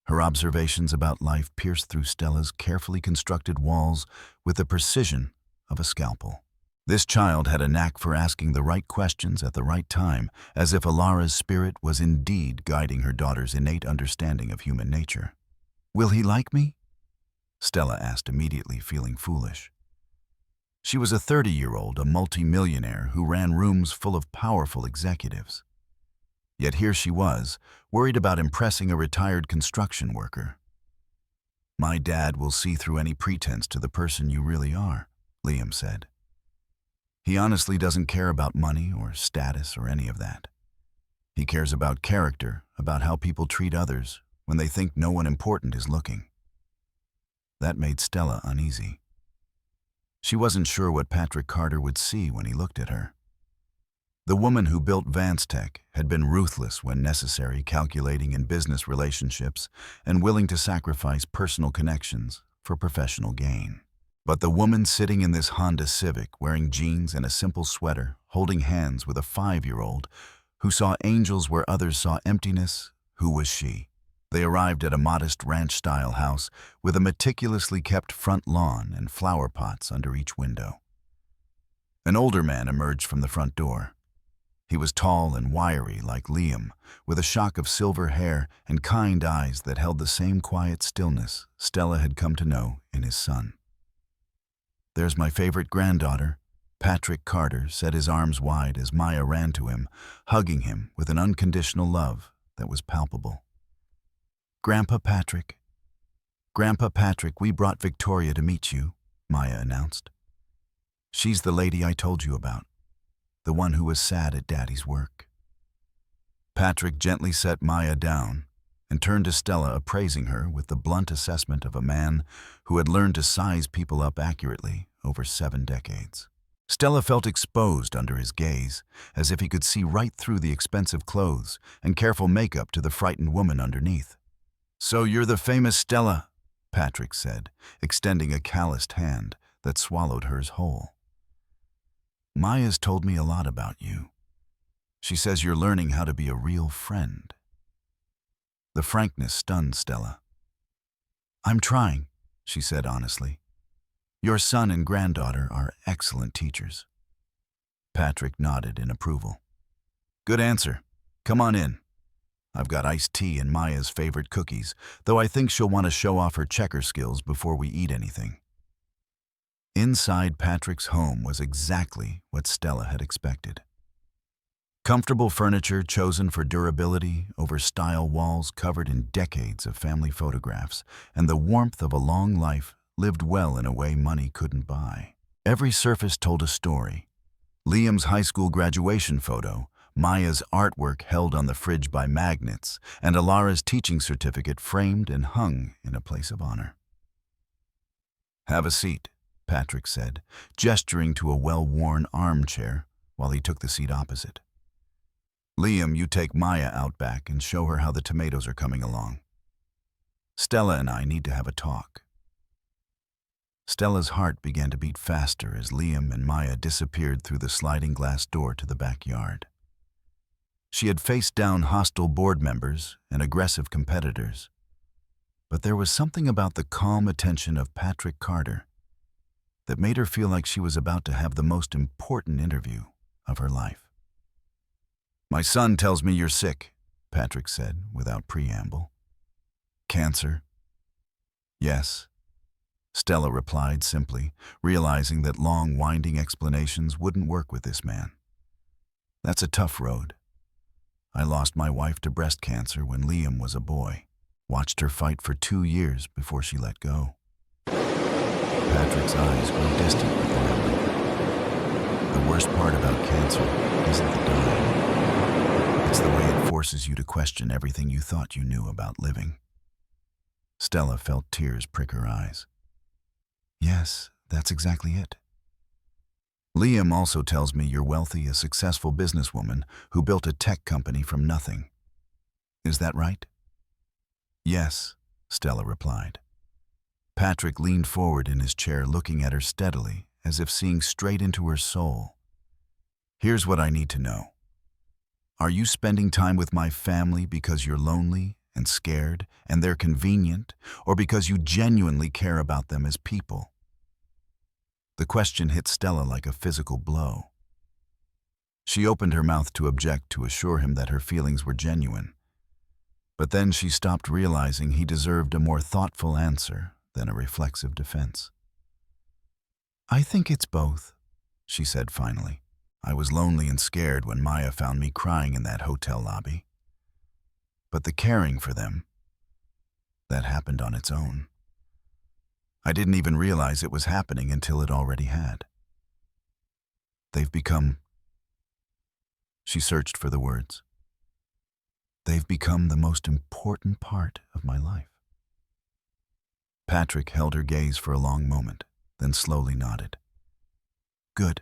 Her observations about life pierced through Stella's carefully constructed walls with the precision of a scalpel. This child had a knack for asking the right questions at the right time, as if Alara's spirit was indeed guiding her daughter's innate understanding of human nature. "Will he like me?" Stella asked immediately, feeling foolish. She was a 30-year-old, a multi-millionaire who ran rooms full of powerful executives. Yet here she was, worried about impressing a retired construction worker. "My dad will see through any pretense to the person you really are," Liam said. "He honestly doesn't care about money or status or any of that. He cares about character, about how people treat others when they think no one important is looking." That made Stella uneasy. She wasn't sure what Patrick Carter would see when he looked at her. The woman who built Vance Tech had been ruthless when necessary, calculating in business relationships and willing to sacrifice personal connections for professional gain. But the woman sitting in this Honda Civic, wearing jeans and a simple sweater, holding hands with a 5-year-old, who saw angels where others saw emptiness, who was she? They arrived at a modest ranch-style house with a meticulously kept front lawn and flower pots under each window. An older man emerged from the front door. He was tall and wiry like Liam, with a shock of silver hair and kind eyes that held the same quiet stillness Stella had come to know in his son. "There's my favorite granddaughter," Patrick Carter said, his arms wide as Maya ran to him, hugging him with an unconditional love that was palpable. "Grandpa Patrick, we brought Victoria to meet you," Maya announced. "She's the lady I told you about, the one who was sad at Daddy's work." Patrick gently set Maya down and turned to Stella, appraising her with the blunt assessment of a man who had learned to size people up accurately over 7 decades. Stella felt exposed under his gaze, as if he could see right through the expensive clothes and careful makeup to the frightened woman underneath. "So you're the famous Stella," Patrick said, extending a calloused hand that swallowed hers whole. "Maya's told me a lot about you. She says you're learning how to be a real friend." The frankness stunned Stella. "I'm trying," she said honestly. "Your son and granddaughter are excellent teachers." Patrick nodded in approval. "Good answer. Come on in. I've got iced tea and Maya's favorite cookies, though I think she'll want to show off her checker skills before we eat anything." Inside Patrick's home was exactly what Stella had expected. Comfortable furniture chosen for durability over style walls covered in decades of family photographs, and the warmth of a long life lived well in a way money couldn't buy. Every surface told a story. Liam's high school graduation photo, Maya's artwork held on the fridge by magnets, and Alara's teaching certificate framed and hung in a place of honor. "Have a seat," Patrick said, gesturing to a well-worn armchair while he took the seat opposite. "Liam, you take Maya out back and show her how the tomatoes are coming along. Stella and I need to have a talk." Stella's heart began to beat faster as Liam and Maya disappeared through the sliding glass door to the backyard. She had faced down hostile board members and aggressive competitors, but there was something about the calm attention of Patrick Carter that made her feel like she was about to have the most important interview of her life. "My son tells me you're sick," Patrick said without preamble. "Cancer?" "Yes," Stella replied simply, realizing that long, winding explanations wouldn't work with this man. "That's a tough road. I lost my wife to breast cancer when Liam was a boy. Watched her fight for 2 years before she let go." Patrick's eyes grew distant with the memory. "The worst part about cancer isn't the dying. It's the way it forces you to question everything you thought you knew about living." Stella felt tears prick her eyes. "Yes, that's exactly it." "Liam also tells me you're wealthy, a successful businesswoman who built a tech company from nothing. Is that right?" "Yes," Stella replied. Patrick leaned forward in his chair, looking at her steadily, as if seeing straight into her soul. "Here's what I need to know. Are you spending time with my family because you're lonely and scared and they're convenient, or because you genuinely care about them as people?" The question hit Stella like a physical blow. She opened her mouth to object, to assure him that her feelings were genuine. But then she stopped, realizing he deserved a more thoughtful answer than a reflexive defense. "I think it's both," she said finally. "I was lonely and scared when Maya found me crying in that hotel lobby. But the caring for them, that happened on its own. I didn't even realize it was happening until it already had. They've become—" She searched for the words. "They've become the most important part of my life." Patrick held her gaze for a long moment, then slowly nodded. "Good.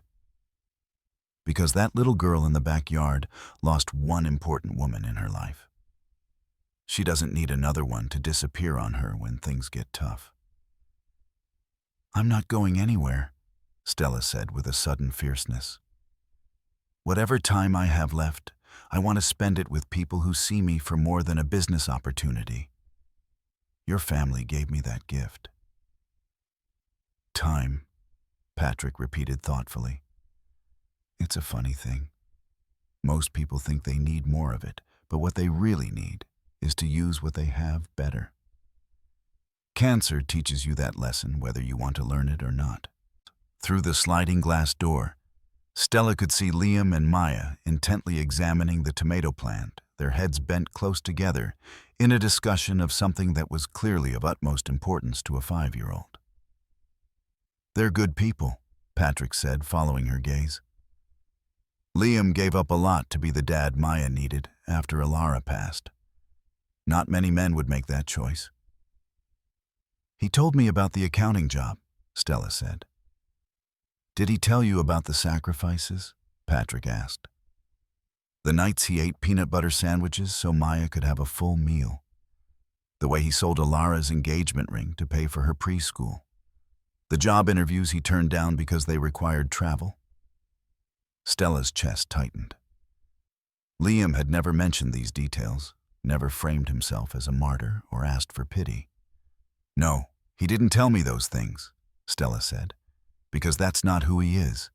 Because that little girl in the backyard lost one important woman in her life. She doesn't need another one to disappear on her when things get tough." "I'm not going anywhere," Stella said with a sudden fierceness. "Whatever time I have left, I want to spend it with people who see me for more than a business opportunity. Your family gave me that gift." "Time," Patrick repeated thoughtfully. "It's a funny thing. Most people think they need more of it, but what they really need is to use what they have better. Cancer teaches you that lesson whether you want to learn it or not." Through the sliding glass door, Stella could see Liam and Maya intently examining the tomato plant, their heads bent close together, in a discussion of something that was clearly of utmost importance to a 5-year-old. "They're good people," Patrick said, following her gaze. "Liam gave up a lot to be the dad Maya needed after Alara passed. Not many men would make that choice." "He told me about the accounting job," Stella said. "Did he tell you about the sacrifices?" Patrick asked. "The nights he ate peanut butter sandwiches so Maya could have a full meal. The way he sold Alara's engagement ring to pay for her preschool. The job interviews he turned down because they required travel." Stella's chest tightened. Liam had never mentioned these details, never framed himself as a martyr or asked for pity. "No, he didn't tell me those things," Stella said, "because that's not who he is.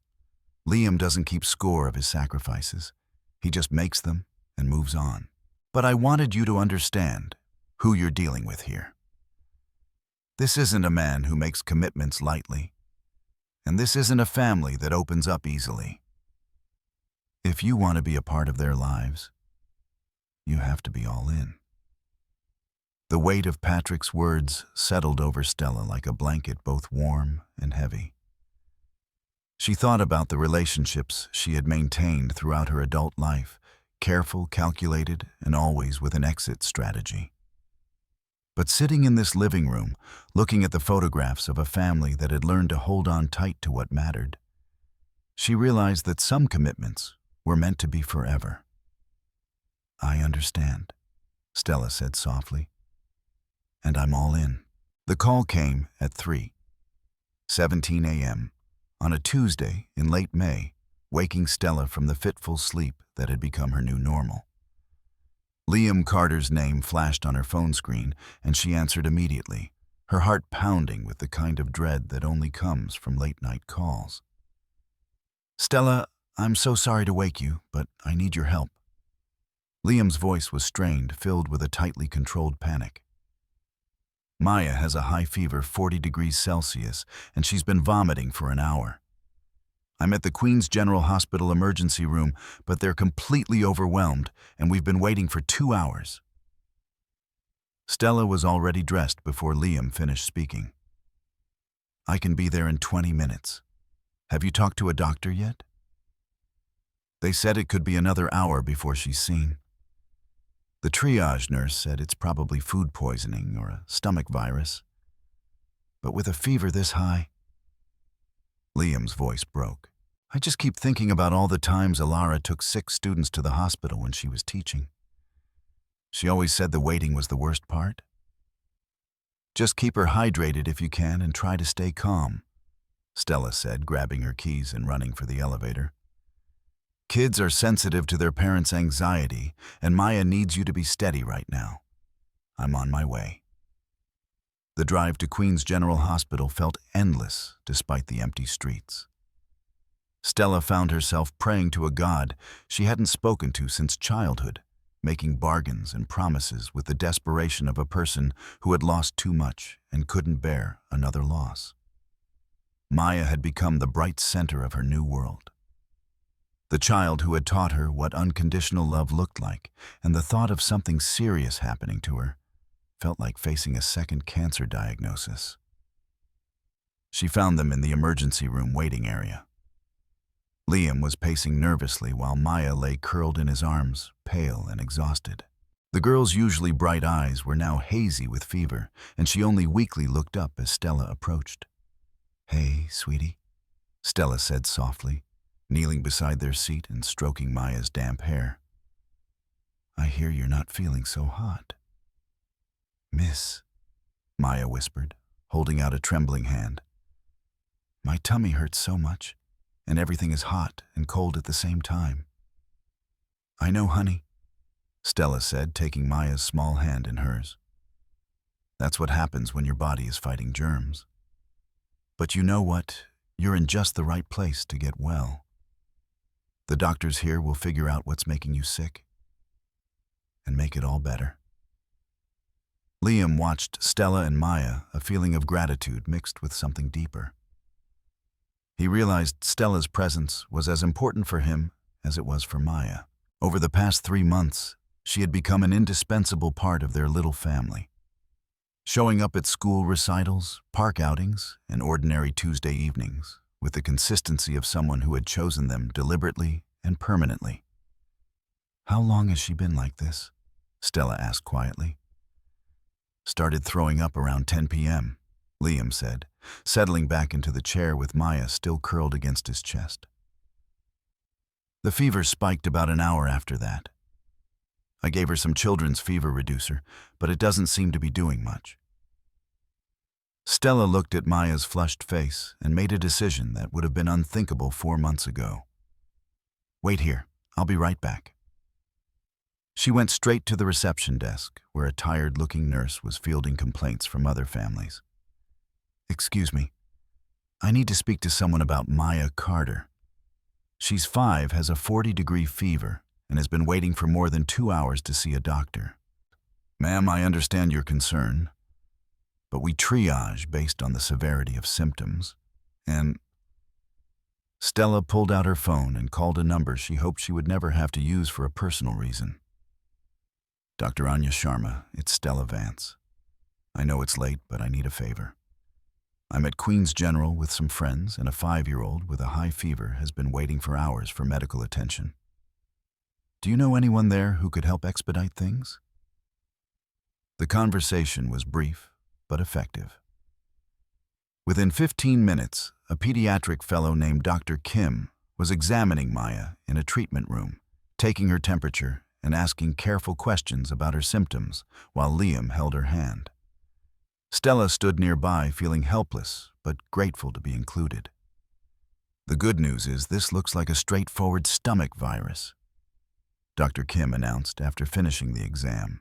Liam doesn't keep score of his sacrifices. He just makes them and moves on. But I wanted you to understand who you're dealing with here. This isn't a man who makes commitments lightly, and this isn't a family that opens up easily. If you want to be a part of their lives, you have to be all in." The weight of Patrick's words settled over Stella like a blanket, both warm and heavy. She thought about the relationships she had maintained throughout her adult life, careful, calculated, and always with an exit strategy. But sitting in this living room, looking at the photographs of a family that had learned to hold on tight to what mattered, she realized that some commitments were meant to be forever. "I understand," Stella said softly. "And I'm all in." The call came at 3:17 a.m. on a Tuesday in late May, waking Stella from the fitful sleep that had become her new normal. Liam Carter's name flashed on her phone screen, and she answered immediately, her heart pounding with the kind of dread that only comes from late-night calls. "Stella, I'm so sorry to wake you, but I need your help." Liam's voice was strained, filled with a tightly controlled panic. "Maya has a high fever, 40 degrees Celsius, and she's been vomiting for an hour. I'm at the Queen's General Hospital emergency room, but they're completely overwhelmed, and we've been waiting for 2 hours." Stella was already dressed before Liam finished speaking. "I can be there in 20 minutes. Have you talked to a doctor yet?" "They said it could be another hour before she's seen. The triage nurse said it's probably food poisoning or a stomach virus. But with a fever this high..." Liam's voice broke. "I just keep thinking about all the times Alara took sick students to the hospital when she was teaching. She always said the waiting was the worst part. Just keep her hydrated if you can and try to stay calm," Stella said, grabbing her keys and running for the elevator. "Kids are sensitive to their parents' anxiety, and Maya needs you to be steady right now. I'm on my way." The drive to Queen's General Hospital felt endless despite the empty streets. Stella found herself praying to a God she hadn't spoken to since childhood, making bargains and promises with the desperation of a person who had lost too much and couldn't bear another loss. Maya had become the bright center of her new world. The child who had taught her what unconditional love looked like, and the thought of something serious happening to her felt like facing a second cancer diagnosis. She found them in the emergency room waiting area. Liam was pacing nervously while Maya lay curled in his arms, pale and exhausted. The girl's usually bright eyes were now hazy with fever, and she only weakly looked up as Stella approached. "Hey, sweetie," Stella said softly, kneeling beside their seat and stroking Maya's damp hair. "I hear you're not feeling so hot." "Miss," Maya whispered, holding out a trembling hand. "My tummy hurts so much, and everything is hot and cold at the same time." "I know, honey," Stella said, taking Maya's small hand in hers. "That's what happens when your body is fighting germs. But you know what? You're in just the right place to get well. The doctors here will figure out what's making you sick and make it all better." Liam watched Stella and Maya, a feeling of gratitude mixed with something deeper. He realized Stella's presence was as important for him as it was for Maya. Over the past 3 months, she had become an indispensable part of their little family. Showing up at school recitals, park outings, and ordinary Tuesday evenings, with the consistency of someone who had chosen them deliberately and permanently. "How long has she been like this?" Stella asked quietly. "Started throwing up around 10 p.m., Liam said, settling back into the chair with Maya still curled against his chest. "The fever spiked about an hour after that. I gave her some children's fever reducer, but it doesn't seem to be doing much." Stella looked at Maya's flushed face and made a decision that would have been unthinkable 4 months ago. "Wait here, I'll be right back." She went straight to the reception desk, where a tired-looking nurse was fielding complaints from other families. "Excuse me, I need to speak to someone about Maya Carter. She's 5, has a 40-degree fever, and has been waiting for more than 2 hours to see a doctor." "Ma'am, I understand your concern, but we triage based on the severity of symptoms, and..." Stella pulled out her phone and called a number she hoped she would never have to use for a personal reason. "Dr. Anya Sharma, it's Stella Vance. I know it's late, but I need a favor. I'm at Queens General with some friends, and a 5-year-old with a high fever has been waiting for hours for medical attention. Do you know anyone there who could help expedite things?" The conversation was brief, but effective. Within 15 minutes, a pediatric fellow named Dr. Kim was examining Maya in a treatment room, taking her temperature and asking careful questions about her symptoms while Liam held her hand. Stella stood nearby, feeling helpless but grateful to be included. "The good news is this looks like a straightforward stomach virus," Dr. Kim announced after finishing the exam.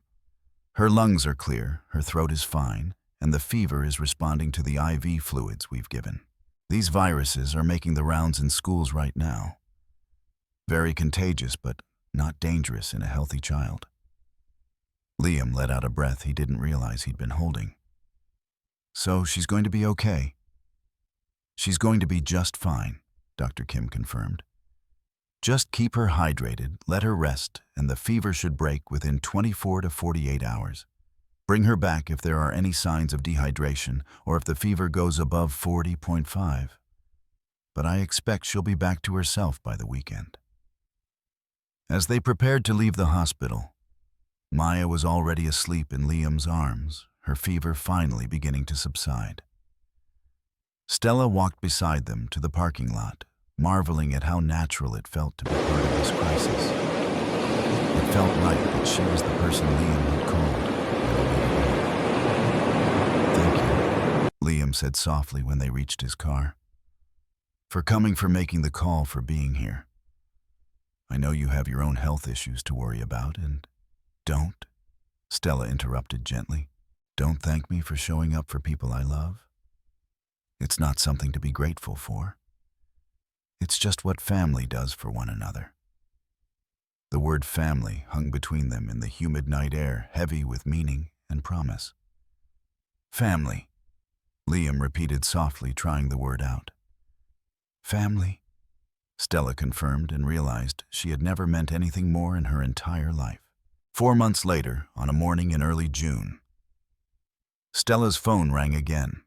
"Her lungs are clear, her throat is fine, and the fever is responding to the IV fluids we've given. These viruses are making the rounds in schools right now. Very contagious, but not dangerous in a healthy child." Liam let out a breath he didn't realize he'd been holding. "So she's going to be okay?" "She's going to be just fine," Dr. Kim confirmed. "Just keep her hydrated, let her rest, and the fever should break within 24 to 48 hours. Bring her back if there are any signs of dehydration or if the fever goes above 40.5. But I expect she'll be back to herself by the weekend." As they prepared to leave the hospital, Maya was already asleep in Liam's arms, her fever finally beginning to subside. Stella walked beside them to the parking lot, marveling at how natural it felt to be part of this crisis. It felt right that she was the person Liam had called. "Thank you," Liam said softly when they reached his car. "For coming, for making the call, for being here. I know you have your own health issues to worry about, and..." "Don't," Stella interrupted gently. "Don't thank me for showing up for people I love. It's not something to be grateful for. It's just what family does for one another." The word family hung between them in the humid night air, heavy with meaning and promise. Family, Liam repeated softly, trying the word out. Family, Stella confirmed and realized she had never meant anything more in her entire life. 4 months later, on a morning in early June, Stella's phone rang again.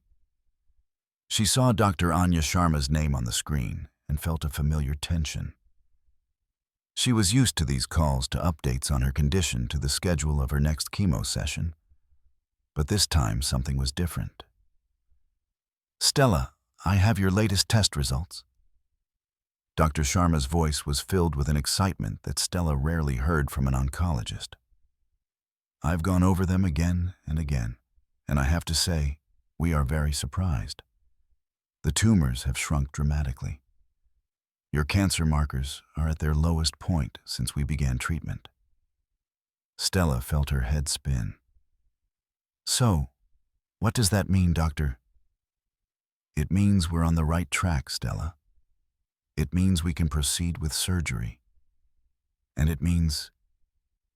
She saw Dr. Anya Sharma's name on the screen and felt a familiar tension. She was used to these calls to updates on her condition, to the schedule of her next chemo session. But this time something was different. "Stella, I have your latest test results." Dr. Sharma's voice was filled with an excitement that Stella rarely heard from an oncologist. "I've gone over them again and again, and I have to say, we are very surprised. The tumors have shrunk dramatically. Your cancer markers are at their lowest point since we began treatment." Stella felt her head spin. "So, what does that mean, doctor?" "It means we're on the right track, Stella. It means we can proceed with surgery. And it means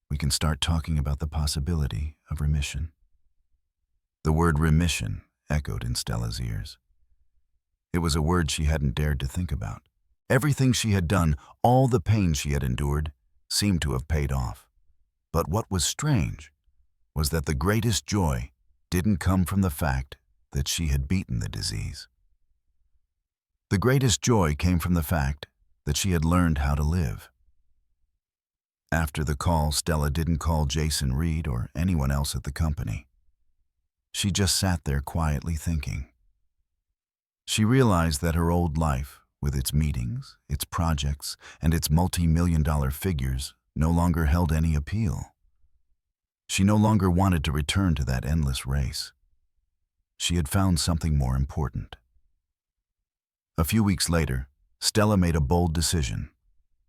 we can start talking about the possibility of remission." The word remission echoed in Stella's ears. It was a word she hadn't dared to think about. Everything she had done, all the pain she had endured, seemed to have paid off. But what was strange was that the greatest joy didn't come from the fact that she had beaten the disease. The greatest joy came from the fact that she had learned how to live. After the call, Stella didn't call Jason Reed or anyone else at the company. She just sat there quietly thinking. She realized that her old life, with its meetings, its projects, and its multi-million-dollar figures, no longer held any appeal. She no longer wanted to return to that endless race. She had found something more important. A few weeks later, Stella made a bold decision.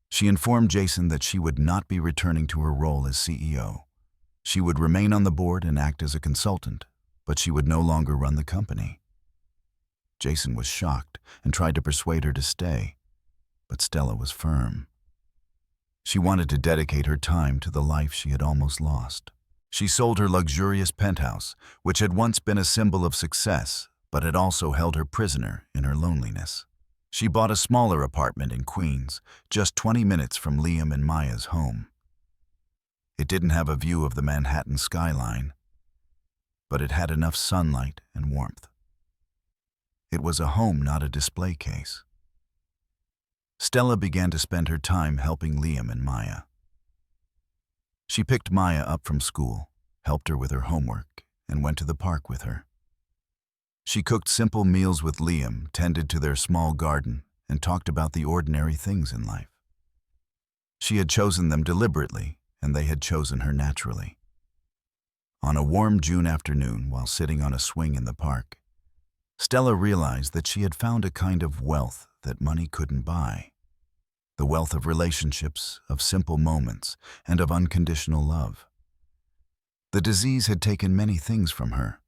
She informed Jason that she would not be returning to her role as CEO. She would remain on the board and act as a consultant, but she would no longer run the company. Jason was shocked and tried to persuade her to stay, but Stella was firm. She wanted to dedicate her time to the life she had almost lost. She sold her luxurious penthouse, which had once been a symbol of success, but had also held her prisoner in her loneliness. She bought a smaller apartment in Queens, just 20 minutes from Liam and Maya's home. It didn't have a view of the Manhattan skyline, but it had enough sunlight and warmth. It was a home, not a display case. Stella began to spend her time helping Liam and Maya. She picked Maya up from school, helped her with her homework, and went to the park with her. She cooked simple meals with Liam, tended to their small garden, and talked about the ordinary things in life. She had chosen them deliberately, and they had chosen her naturally. On a warm June afternoon, while sitting on a swing in the park, Stella realized that she had found a kind of wealth that money couldn't buy. The wealth of relationships, of simple moments, and of unconditional love. The disease had taken many things from her,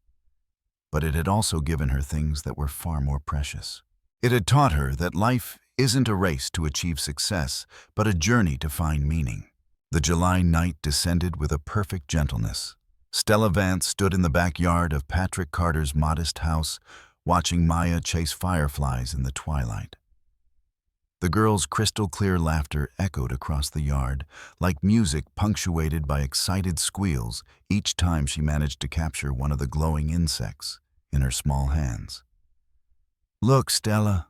but it had also given her things that were far more precious. It had taught her that life isn't a race to achieve success, but a journey to find meaning. The July night descended with a perfect gentleness. Stella Vance stood in the backyard of Patrick Carter's modest house, watching Maya chase fireflies in the twilight. The girl's crystal-clear laughter echoed across the yard, like music punctuated by excited squeals each time she managed to capture one of the glowing insects in her small hands. "Look, Stella.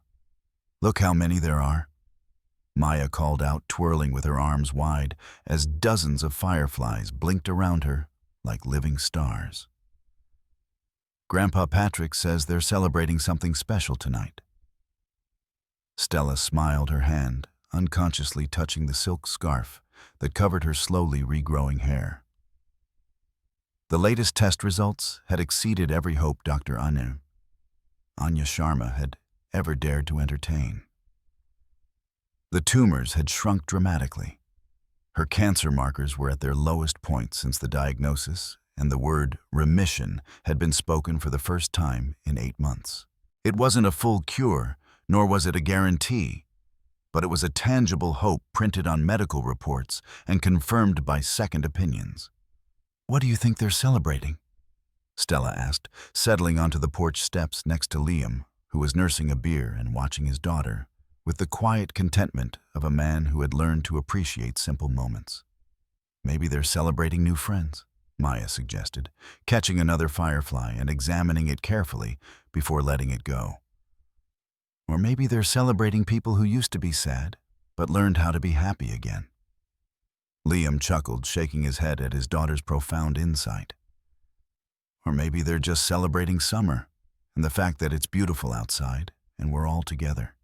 Look how many there are," Maya called out, twirling with her arms wide as dozens of fireflies blinked around her like living stars. "Grandpa Patrick says they're celebrating something special tonight." Stella smiled, her hand unconsciously touching the silk scarf that covered her slowly regrowing hair. The latest test results had exceeded every hope Dr. Anya Sharma had ever dared to entertain. The tumors had shrunk dramatically. Her cancer markers were at their lowest point since the diagnosis, and the word remission had been spoken for the first time in 8 months. It wasn't a full cure, nor was it a guarantee, but it was a tangible hope printed on medical reports and confirmed by second opinions. "What do you think they're celebrating?" Stella asked, settling onto the porch steps next to Liam, who was nursing a beer and watching his daughter, with the quiet contentment of a man who had learned to appreciate simple moments. "Maybe they're celebrating new friends," Maya suggested, catching another firefly and examining it carefully before letting it go. "Or maybe they're celebrating people who used to be sad, but learned how to be happy again." Liam chuckled, shaking his head at his daughter's profound insight. "Or maybe they're just celebrating summer and the fact that it's beautiful outside and we're all together."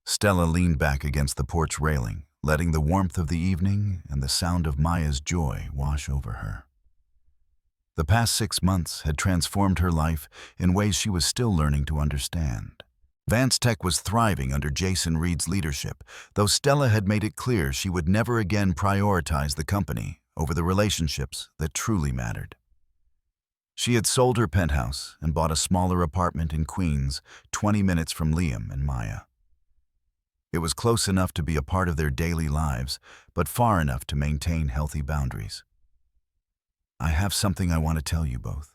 Stella leaned back against the porch railing, letting the warmth of the evening and the sound of Maya's joy wash over her. The past 6 months had transformed her life in ways she was still learning to understand. Vance Tech was thriving under Jason Reed's leadership, though Stella had made it clear she would never again prioritize the company over the relationships that truly mattered. She had sold her penthouse and bought a smaller apartment in Queens, 20 minutes from Liam and Maya. It was close enough to be a part of their daily lives, but far enough to maintain healthy boundaries. "I have something I want to tell you both,"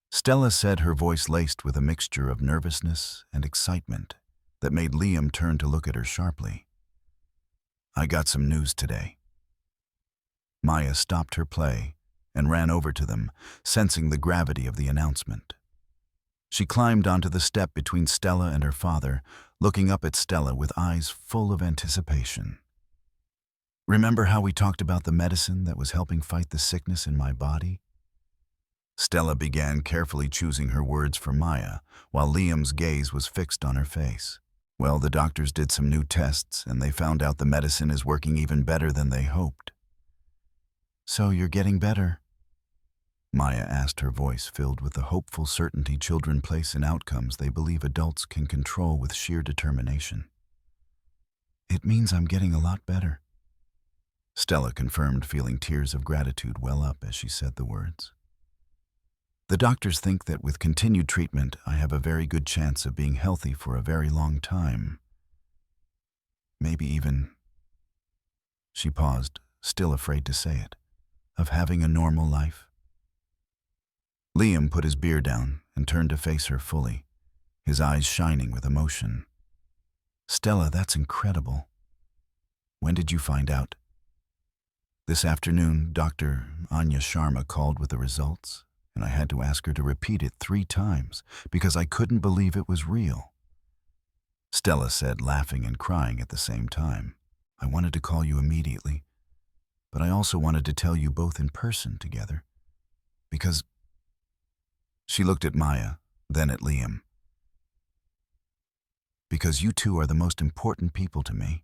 Stella said, her voice laced with a mixture of nervousness and excitement that made Liam turn to look at her sharply. "I got some news today." Maya stopped her play and ran over to them, sensing the gravity of the announcement. She climbed onto the step between Stella and her father, looking up at Stella with eyes full of anticipation. "Remember how we talked about the medicine that was helping fight the sickness in my body?" Stella began, carefully choosing her words for Maya, while Liam's gaze was fixed on her face. "Well, the doctors did some new tests, and they found out the medicine is working even better than they hoped." "So you're getting better?" Maya asked, her voice filled with the hopeful certainty children place in outcomes they believe adults can control with sheer determination. "It means I'm getting a lot better," Stella confirmed, feeling tears of gratitude well up as she said the words. "The doctors think that with continued treatment, I have a very good chance of being healthy for a very long time. Maybe even," she paused, still afraid to say it, "of having a normal life." Liam put his beer down and turned to face her fully, his eyes shining with emotion. "Stella, that's incredible. When did you find out?" "This afternoon, Dr. Anya Sharma called with the results, and I had to ask her to repeat it 3 times because I couldn't believe it was real," Stella said, laughing and crying at the same time. "I wanted to call you immediately, but I also wanted to tell you both in person together, because..." She looked at Maya, then at Liam. "Because you two are the most important people to me.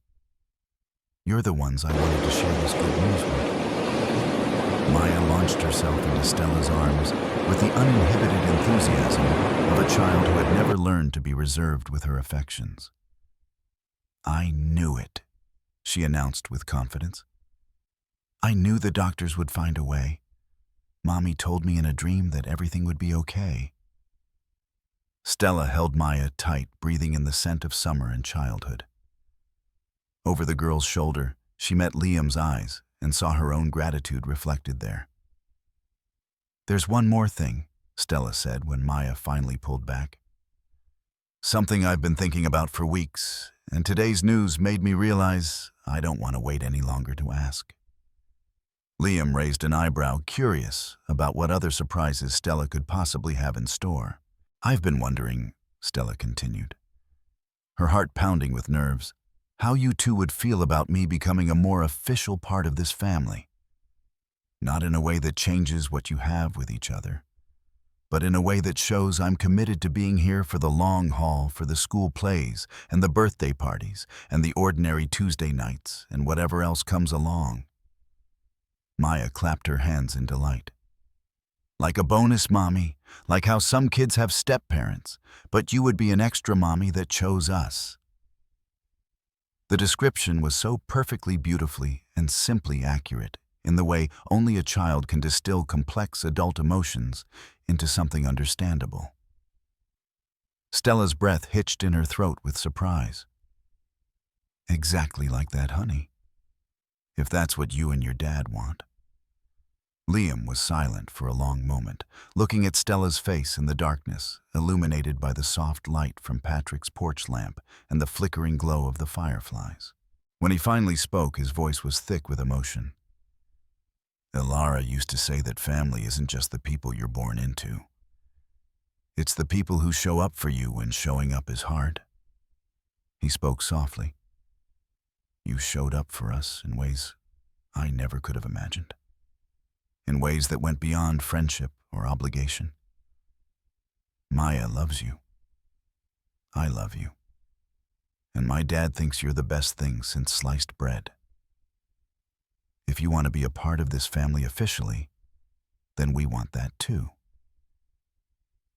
You're the ones I wanted to share this good news with." Maya launched herself into Stella's arms with the uninhibited enthusiasm of a child who had never learned to be reserved with her affections. "I knew it," she announced with confidence. "I knew the doctors would find a way. Mommy told me in a dream that everything would be okay." Stella held Maya tight, breathing in the scent of summer and childhood. Over the girl's shoulder, she met Liam's eyes and saw her own gratitude reflected there. "There's one more thing," Stella said when Maya finally pulled back. "Something I've been thinking about for weeks, and today's news made me realize I don't want to wait any longer to ask." Liam raised an eyebrow, curious about what other surprises Stella could possibly have in store. "I've been wondering," Stella continued, her heart pounding with nerves, "how you two would feel about me becoming a more official part of this family. Not in a way that changes what you have with each other, but in a way that shows I'm committed to being here for the long haul, for the school plays and the birthday parties and the ordinary Tuesday nights and whatever else comes along." Maya clapped her hands in delight. "Like a bonus mommy, like how some kids have step-parents, but you would be an extra mommy that chose us." The description was so perfectly, beautifully, and simply accurate, in the way only a child can distill complex adult emotions into something understandable. Stella's breath hitched in her throat with surprise. Exactly like that, honey. If that's what you and your dad want. Liam was silent for a long moment, looking at Stella's face in the darkness, illuminated by the soft light from Patrick's porch lamp and the flickering glow of the fireflies. When he finally spoke, his voice was thick with emotion. Ilara used to say that family isn't just the people you're born into. It's the people who show up for you when showing up is hard. He spoke softly. You showed up for us in ways I never could have imagined. In ways that went beyond friendship or obligation. Maya loves you. I love you. And my dad thinks you're the best thing since sliced bread. If you want to be a part of this family officially, then we want that too.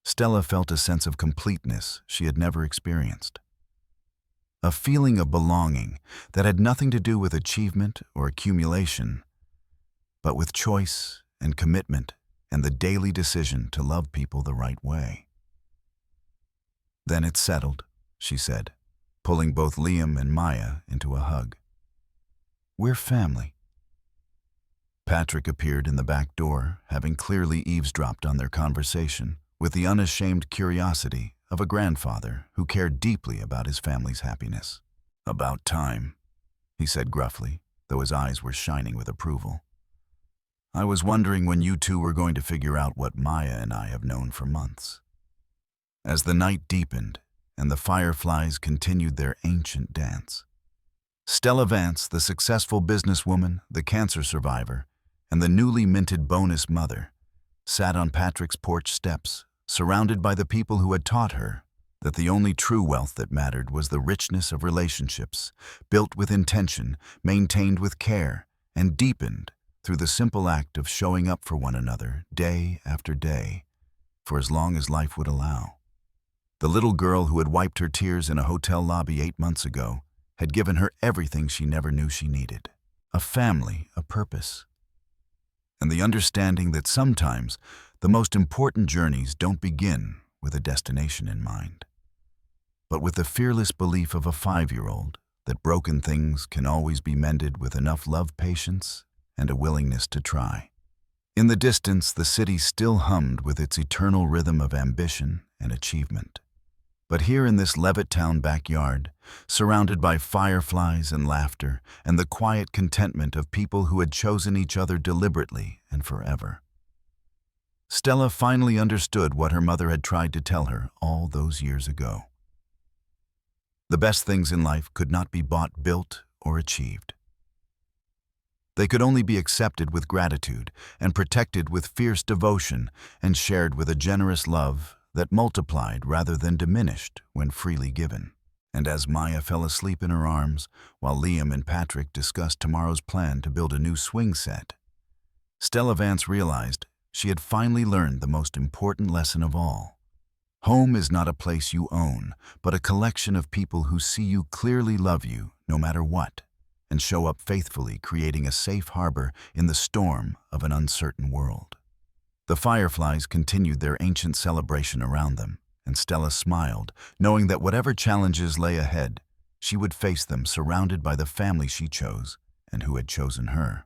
Stella felt a sense of completeness she had never experienced. A feeling of belonging that had nothing to do with achievement or accumulation, but with choice and commitment and the daily decision to love people the right way. Then it's settled, she said, pulling both Liam and Maya into a hug. We're family. Patrick appeared in the back door, having clearly eavesdropped on their conversation, with the unashamed curiosity of a grandfather who cared deeply about his family's happiness. About time, he said gruffly, though his eyes were shining with approval. I was wondering when you two were going to figure out what Maya and I have known for months. As the night deepened and the fireflies continued their ancient dance, Stella Vance, the successful businesswoman, the cancer survivor, and the newly minted bonus mother, sat on Patrick's porch steps, surrounded by the people who had taught her that the only true wealth that mattered was the richness of relationships, built with intention, maintained with care, and deepened through the simple act of showing up for one another day after day, for as long as life would allow. The little girl who had wiped her tears in a hotel lobby 8 months ago had given her everything she never knew she needed: a family, a purpose, and the understanding that sometimes the most important journeys don't begin with a destination in mind, but with the fearless belief of a 5-year-old that broken things can always be mended with enough love, patience, and a willingness to try. In the distance, the city still hummed with its eternal rhythm of ambition and achievement. But here in this Levittown backyard, surrounded by fireflies and laughter and the quiet contentment of people who had chosen each other deliberately and forever, Stella finally understood what her mother had tried to tell her all those years ago. The best things in life could not be bought, built, or achieved. They could only be accepted with gratitude and protected with fierce devotion and shared with a generous love that multiplied rather than diminished when freely given. And as Maya fell asleep in her arms, while Liam and Patrick discussed tomorrow's plan to build a new swing set, Stella Vance realized she had finally learned the most important lesson of all. Home is not a place you own, but a collection of people who see you clearly, love you no matter what, and show up faithfully, creating a safe harbor in the storm of an uncertain world. The fireflies continued their ancient celebration around them, and Stella smiled, knowing that whatever challenges lay ahead, she would face them surrounded by the family she chose and who had chosen her.